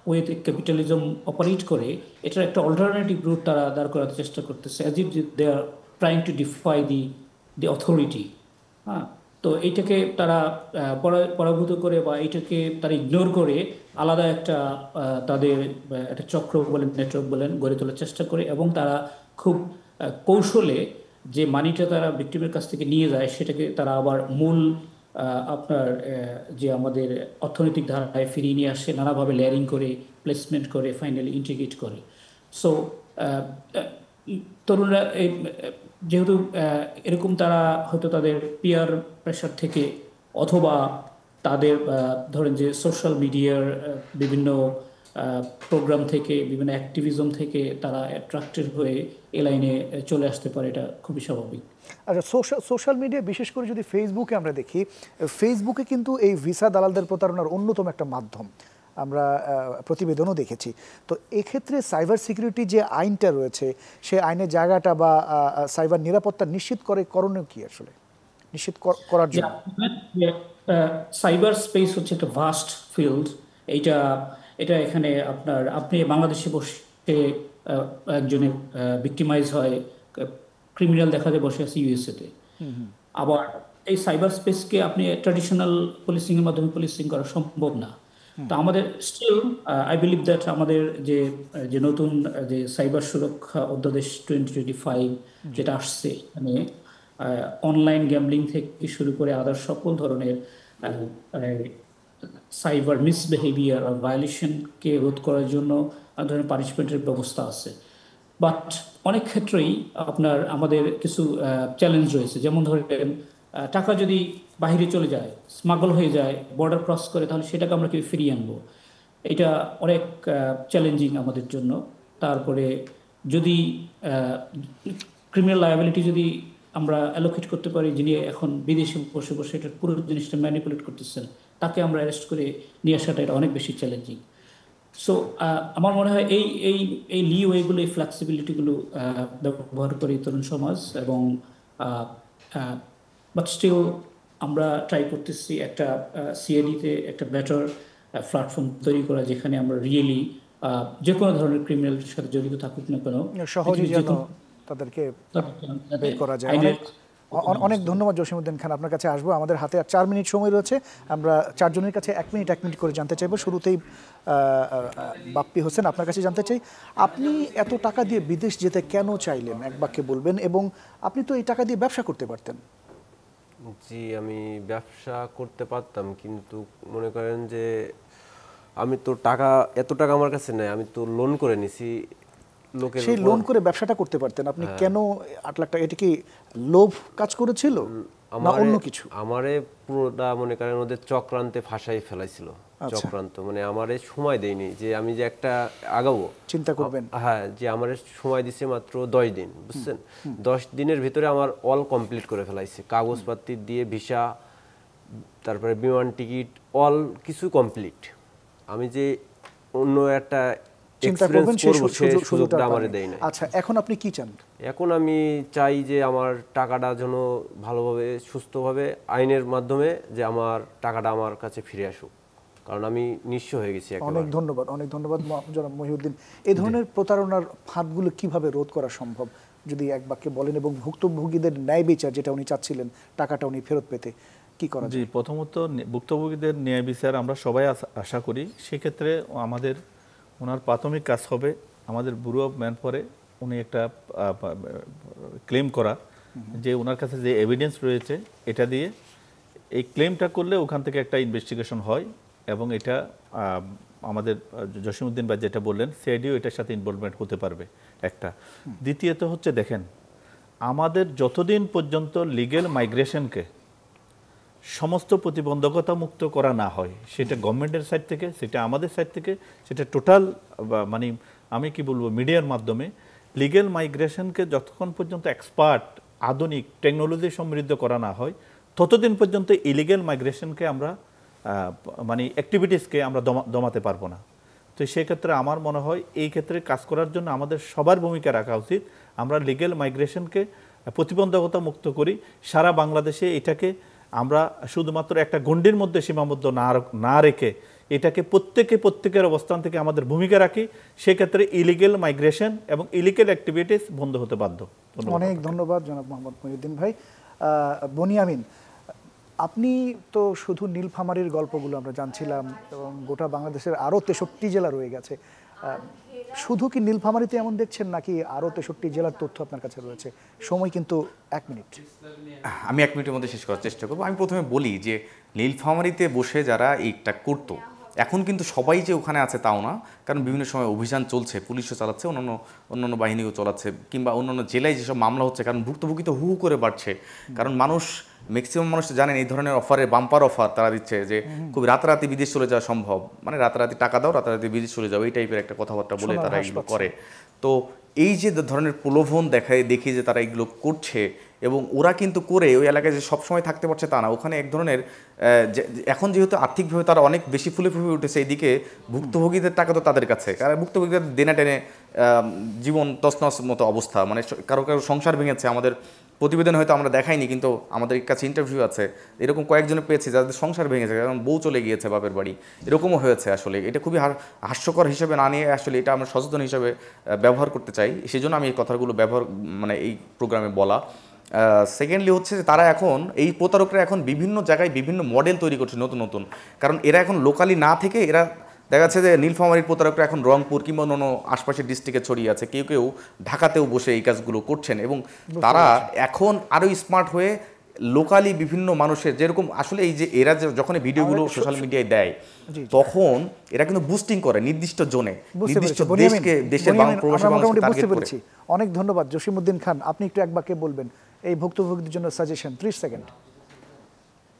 ওয়েতে ক্যাপিটালিজম অপারেট করে এটার একটা অল্টারনেটিভ রুট তারা দাঁড় করাতে চেষ্টা করতেছে, as if they are trying to defy the authority. হ্যাঁ, তো এইটাকে তারা পরাভূত করে বা এইটাকে তারা ইগনোর করে আলাদা একটা তাদের একটা চক্র বলেন, নেটওয়ার্ক বলেন, গড়ে তোলার চেষ্টা করে, এবং তারা খুব কৌশলে যে মানিটা তারা ভিক্টিমের কাছ থেকে নিয়ে যায় সেটাকে তারা আবার মূল আপনার যে আমাদের অর্থনৈতিক ধারায় ফিরিয়ে নিয়ে আসে, নানাভাবে লেয়ারিং করে, প্লেসমেন্ট করে, ফাইনালি ইন্টিগ্রেট করে। সো তরুণরা যেহেতু এরকম তারা হয়তো তাদের পিয়ার প্রেশার থেকে অথবা তাদের ধরেন যে সোশ্যাল মিডিয়ার বিভিন্ন প্রোগ্রাম থেকে, বিভিন্ন অ্যাক্টিভিজম থেকে তারা অ্যাট্রাক্টেড হয়ে এ লাইনে চলে আসতে পারে, এটা খুবই স্বাভাবিক। আচ্ছা, সোশ্যাল মিডিয়া বিশেষ করে যদি ফেসবুকে আমরা দেখি, ফেসবুকে কিন্তু এই ভিসা দালালদের প্রতারণার অন্যতম একটা মাধ্যম, আমরা প্রতিবেদনও দেখেছি। তো এক্ষেত্রে সাইবার সিকিউরিটি যে আইনটা রয়েছে সেই আইনের জায়গাটা বা সাইবার নিরাপত্তা নিশ্চিত করণীয় কি আসলে নিশ্চিত করার জন্য? সাইবার স্পেস হচ্ছে একটা ভাস্ট ফিল্ড। এটা এখানে আপনি বাংলাদেশে বসে একজনের ভিক্টিমাইজ হয়, ক্রিমিনাল দেখা যায় বসে আছে ইউএসএতে। আবার এই সাইবার স্পেসকে আপনি ট্র্যাডিশনাল পুলিশিংয়ের মাধ্যমে পুলিশিং করা সম্ভব না। তো আমাদের স্টিল আই বিলিভ দ্যাট আমাদের যে নতুন যে সাইবার সুরক্ষা অধ্যাদেশ 2025 যেটা আসছে, মানে অনলাইন গ্যাম্বলিং থেকে শুরু করে আদার সকল ধরনের সাইবার মিসবিহেভিয়ার আর ভায়োলেশনকে রোধ করার জন্য ধরনের পানিশমেন্টের ব্যবস্থা আছে। বাট অনেক ক্ষেত্রেই আমাদের কিছু চ্যালেঞ্জ রয়েছে, যেমন ধরেন টাকা যদি বাইরে চলে যায়, স্মাগল হয়ে যায়, বর্ডার ক্রস করে, তাহলে সেটাকে আমরা কি ফিরিয়ে আনবো? এটা অনেক চ্যালেঞ্জিং আমাদের জন্য। তারপরে যদি ক্রিমিনাল লায়াবিলিটি যদি আমরা অ্যালোকেট করতে পারি, যিনি এখন বিদেশে বসে বসে এটা পুরো জিনিসটা ম্যানিপুলেট করতেছেন, তাকে আমরা অ্যারেস্ট করে নিয়ে আসাটা এটা অনেক বেশি চ্যালেঞ্জিং। সো আমার মনে হয় এই লিওয়েগুলো, এই ফ্লেক্সিবিলিটিগুলো ব্যবহার করে তরুণ সমাজ, এবং বাট স্টিল আমরা ট্রাই করতেছি একটা সিআইডিতে একটা বেটার প্ল্যাটফর্ম তৈরি করা, যেখানে আমরা রিয়েলি যে কোনো ধরনের ক্রিমিনালের সাথে জড়িত থাকুক না কেন সহজেই যেন তাদেরকে বের করা যায়। অনেক ধন্যবাদ জসিমউদ্দিন খান, আপনার কাছে আসবো। আমাদের হাতে আর 4 মিনিট সময় রয়েছে, আমরা 4 জনের কাছে 1 মিনিট করে জানতে চাইবো। শুরুতেই বাপ্পি হোসেন, আপনার কাছে জানতে চাই, আপনি এত টাকা দিয়ে বিদেশ যেতে কেন চাইলেন, এক বাক্যে বলবেন? এবং আপনি তো এই টাকা দিয়ে ব্যবসা করতে পারতেন। জি, আমি ব্যবসা করতে পারতাম, কিন্তু মনে করেন যে আমি তো এত টাকা আমার কাছে নেই, আমি তো লোন করে নিছি লোকের। সেই লোন করে ব্যবসাটা করতে পারতেন, আপনি কেন 8 লাখ টাকা? এটা কি লোভ কাজ করেছিল না অন্য কিছু? আমারে পুরোটা মনে করেন ওদের চক্রান্তে ফাঁসাই ফেলাইছিল। চক্রান্ত মানে আমারে সময় দেয়নি যে আমি যে একটা আগাবো চিন্তা করবেন। হ্যাঁ, যে আমারে সময় দিছে মাত্র 10 দিন, বুঝছেন? 10 দিনের ভিতরে আমার অল কমপ্লিট করে ফেলাইছে, কাগজপত্র দিয়ে, ভিসা, তারপরে বিমান টিকিট, অল কিছু কমপ্লিট। আমি যে অন্য একটা এক্সপেরিয়েন্স করব সেই সুযোগটা আমারে দেয় না। আচ্ছা, এখন আপনি কি চান? এখন আমি চাই যে আমার টাকাটা যেন ভালোভাবে সুস্থভাবে আইনের মাধ্যমে যে আমার টাকাটা আমার কাছে ফিরে আসুক, কারণ আমি নিঃস্ব হয়ে গেছি। অনেক ধন্যবাদ জনাব মহিউদ্দিন। এই ধরনের প্রতারণার ফাঁদগুলো কিভাবে রোধ করা সম্ভব যদি এক বাক্যে বলেন, এবং ভুক্তভোগীদের ন্যায় বিচার যেটা উনি চাচ্ছিলেন, টাকাটা উনি ফেরত পেতে কি করা যায়? জি, প্রথমত ভুক্তভোগীদের ন্যায় বিচার আমরা সবাই আশা করি। সেক্ষেত্রে ওনার প্রাথমিক কাজ হবে আমাদের ব্যুরো অফ ম্যানপাওয়ারে উনি একটা ক্লেম করা, যে ওনার কাছে যে এভিডেন্স রয়েছে এটা দিয়ে এই ক্লেমটা করলে ওখান থেকে একটা ইনভেস্টিগেশন হয়, এবং এটা আমাদের জসিমউদ্দিন ভাই যেটা বললেন সিআইডিও এটার সাথে ইনভলভমেন্ট হতে পারবে একটা। দ্বিতীয়ত হচ্ছে, দেখেন, আমাদের যতদিন পর্যন্ত লিগ্যাল মাইগ্রেশনকে সমস্ত প্রতিবন্ধকতা মুক্ত করা না হয়, সেটা গভর্নমেন্টের সাইড থেকে, সেটা আমাদের সাইড থেকে, সেটা টোটাল মানে আমি কি বলবো মিডিয়ার মাধ্যমে, লিগ্যাল মাইগ্রেশনকে যতক্ষণ পর্যন্ত এক্সপার্ট আধুনিক টেকনোলজি সমৃদ্ধ করা না হয়, ততদিন পর্যন্ত ইলিগ্যাল মাইগ্রেশনকে আমরা মানে অ্যাক্টিভিটিসকে আমরা দমাতে পারবো না। তো সেক্ষেত্রে আমার মনে হয় এই ক্ষেত্রে কাজ করার জন্য আমাদের সবার ভূমিকা রাখা উচিত। আমরা লিগ্যাল মাইগ্রেশনকে প্রতিবন্ধকতা মুক্ত করি সারা বাংলাদেশে। এটাকে আমরা শুধুমাত্র একটা গণ্ডির মধ্যে সীমাবদ্ধ না রেখে এটাকে প্রত্যেকের অবস্থান থেকে আমাদের ভূমিকা রাখি। সেক্ষেত্রে ইলিগ্যাল মাইগ্রেশন এবং ইলিগ্যাল অ্যাক্টিভিটিস বন্ধ হতে বাধ্য। অনেক ধন্যবাদ জনাব মোহাম্মদ মহিউদ্দিন ভাই। বনিয়ামিন, আপনি তো শুধু নীলফামারীর গল্পগুলো আমরা জানছিলাম, এবং গোটা বাংলাদেশের আরও 63 জেলা রয়ে গেছে। শুধু কি নীলফামারীতে এমন দেখছেন, নাকি আরও 63 জেলার তথ্য আপনার কাছে রয়েছে? সময় কিন্তু 1 মিনিট। আমি 1 মিনিটের মধ্যে শেষ করার চেষ্টা করবো। আমি প্রথমে বলি যে নীলফামারীতে বসে যারা এইটা করতো, এখন কিন্তু সবাই যে ওখানে আছে তাও না, কারণ বিভিন্ন সময় অভিযান চলছে, পুলিশও চালাচ্ছে, অন্যান্য বাহিনীও চালাচ্ছে, কিংবা অন্যান্য জেলায় যেসব মামলা হচ্ছে, কারণ ভুক্তভোগী তো হু করে বাড়ছে। কারণ ম্যাক্সিমাম মানুষ জানেন এই ধরনের অফারে, বাম্পার অফার তারা দিচ্ছে যে খুব রাতারাতি বিদেশ চলে যাওয়া সম্ভব, মানে রাতারাতি টাকা দাও, রাতারাতি বিদেশ চলে যাও, এই টাইপের একটা কথাবার্তা বলে তারা এগুলো করে। তো এই যে ধরনের প্রলোভন দেখি যে তারা এগুলো করছে, এবং ওরা কিন্তু করে ওই এলাকায় যে সবসময় থাকতে পারছে তা না, ওখানে এক ধরনের এখন যেহেতু আর্থিকভাবে তারা অনেক বেশি ফুলে উঠেছে, এইদিকে ভুক্তভোগীদের টাকা তো তাদের কাছে, কারণ ভুক্তভোগীদের দেনা টেনে জীবন তছনছ মতো অবস্থা, মানে কারো সংসার ভেঙেছে। আমাদের প্রতিবেদন হয়তো আমরা দেখাইনি, কিন্তু আমাদের কাছে ইন্টারভিউ আছে, এরকম কয়েকজনে পেয়েছি যাদের সংসার ভেঙেছে, কারণ বউ চলে গিয়েছে বাপের বাড়ি, এরকমও হয়েছে। আসলে এটা খুবই হাস্যকর হিসেবে না নিয়ে আসলে এটা আমরা সচেতন হিসেবে ব্যবহার করতে চাই, সেই জন্য আমি এই কথাগুলো মানে এই প্রোগ্রামে বলা। সেকেন্ডলি হচ্ছে যে তারা এখন এই প্রতারকরা এখন বিভিন্ন জায়গায় বিভিন্ন মডেল তৈরি করছে নতুন, কারণ এরা এখন লোকালি না থেকে এরা দেখা যাচ্ছে যে নীলফামারীর প্রতারকরা এখন রংপুর কিংবা অন্য আশপাশের ডিস্ট্রিক্টে ছড়িয়ে আছে, কেউ ঢাকাতেও বসে এই কাজগুলো করছেন, এবং তারা এখন আরও স্মার্ট হয়ে লোকালি বিভিন্ন মানুষের যেরকম আসলে এই যে এরা যখন ভিডিওগুলো সোশ্যাল মিডিয়ায় দেয়, তখন এরা কিন্তু বুস্টিং করে নির্দিষ্ট জোনে, নির্দিষ্ট দেশের প্রবাসী মানুষকে টার্গেট করে। অনেক ধন্যবাদ জসিমউদ্দিন খান, আপনি একটু এক বাক্যে বলবেন এই ভুক্তভোগীদের জন্য সাজেশন, 30 সেকেন্ড।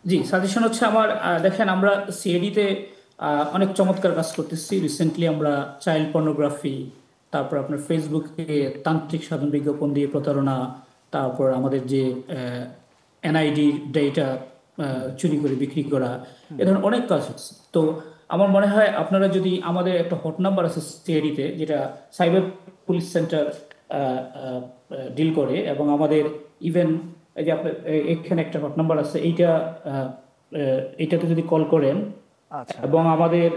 জি, সাজেশন হচ্ছে আমার, দেখেন আমরা সিআইডিতে অনেক চমৎকার কাজ করতেছি। রিসেন্টলি আমরা চাইল্ড পর্নোগ্রাফি, তারপর আপনার ফেসবুকে তান্ত্রিক সাধন বিজ্ঞাপন দিয়ে প্রতারণা, তারপর আমাদের যে এনআইডি ডেটা চুরি করে বিক্রি করা, এ ধরনের অনেক কাজ হচ্ছে। তো আমার মনে হয় আপনারা যদি, আমাদের একটা হট নাম্বার আছে সিআইডিতে যেটা সাইবার পুলিশ সেন্টার ডিল করে, এবং আমাদের ইভেন এই যে আপনার এখানে একটা হট নাম্বার আছে, এইটাতে যদি কল করেন, এবং আমাদের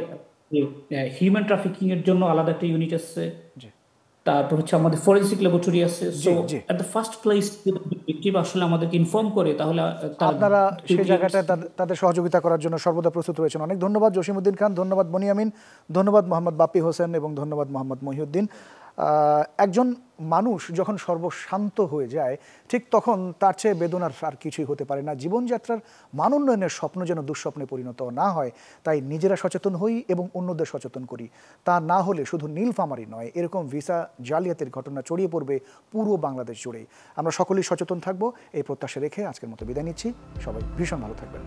হিউম্যান ট্রাফিকিং এর জন্য আলাদা একটা ইউনিট আছে, তারপর হচ্ছে আমাদের ফরেনসিক ল্যাবরেটরি আছে। So at the first place victim আসলে আমাদেরকে ইনফর্ম করে, তাহলে আপনারা সেই জায়গাটায় তাদের সহযোগিতা করার জন্য সর্বদা প্রস্তুত রয়েছেন। অনেক ধন্যবাদ জসিমউদ্দিন খান, ধন্যবাদ বনিয়ামিন, ধন্যবাদ মোহাম্মদ বাপ্পি হোসেন এবং ধন্যবাদ মোহাম্মদ মহিউদ্দিন। একজন মানুষ যখন সর্বশান্ত হয়ে যায় ঠিক তখন তার চেয়ে বেদনার আর কিছুই হতে পারে না। জীবনযাত্রার মান উন্নয়নের স্বপ্ন যেন দুঃস্বপ্নে পরিণত না হয়, তাই নিজেরা সচেতন হই এবং অন্যদের সচেতন করি। তা না হলে শুধু নীলফামারী নয়, এরকম ভিসা জালিয়াতির ঘটনা ছড়িয়ে পড়বে পুরো বাংলাদেশ জুড়েই। আমরা সকলেই সচেতন থাকবো এই প্রত্যাশা রেখে আজকের মতো বিদায় নিচ্ছি। সবাই ভীষণ ভালো থাকবেন।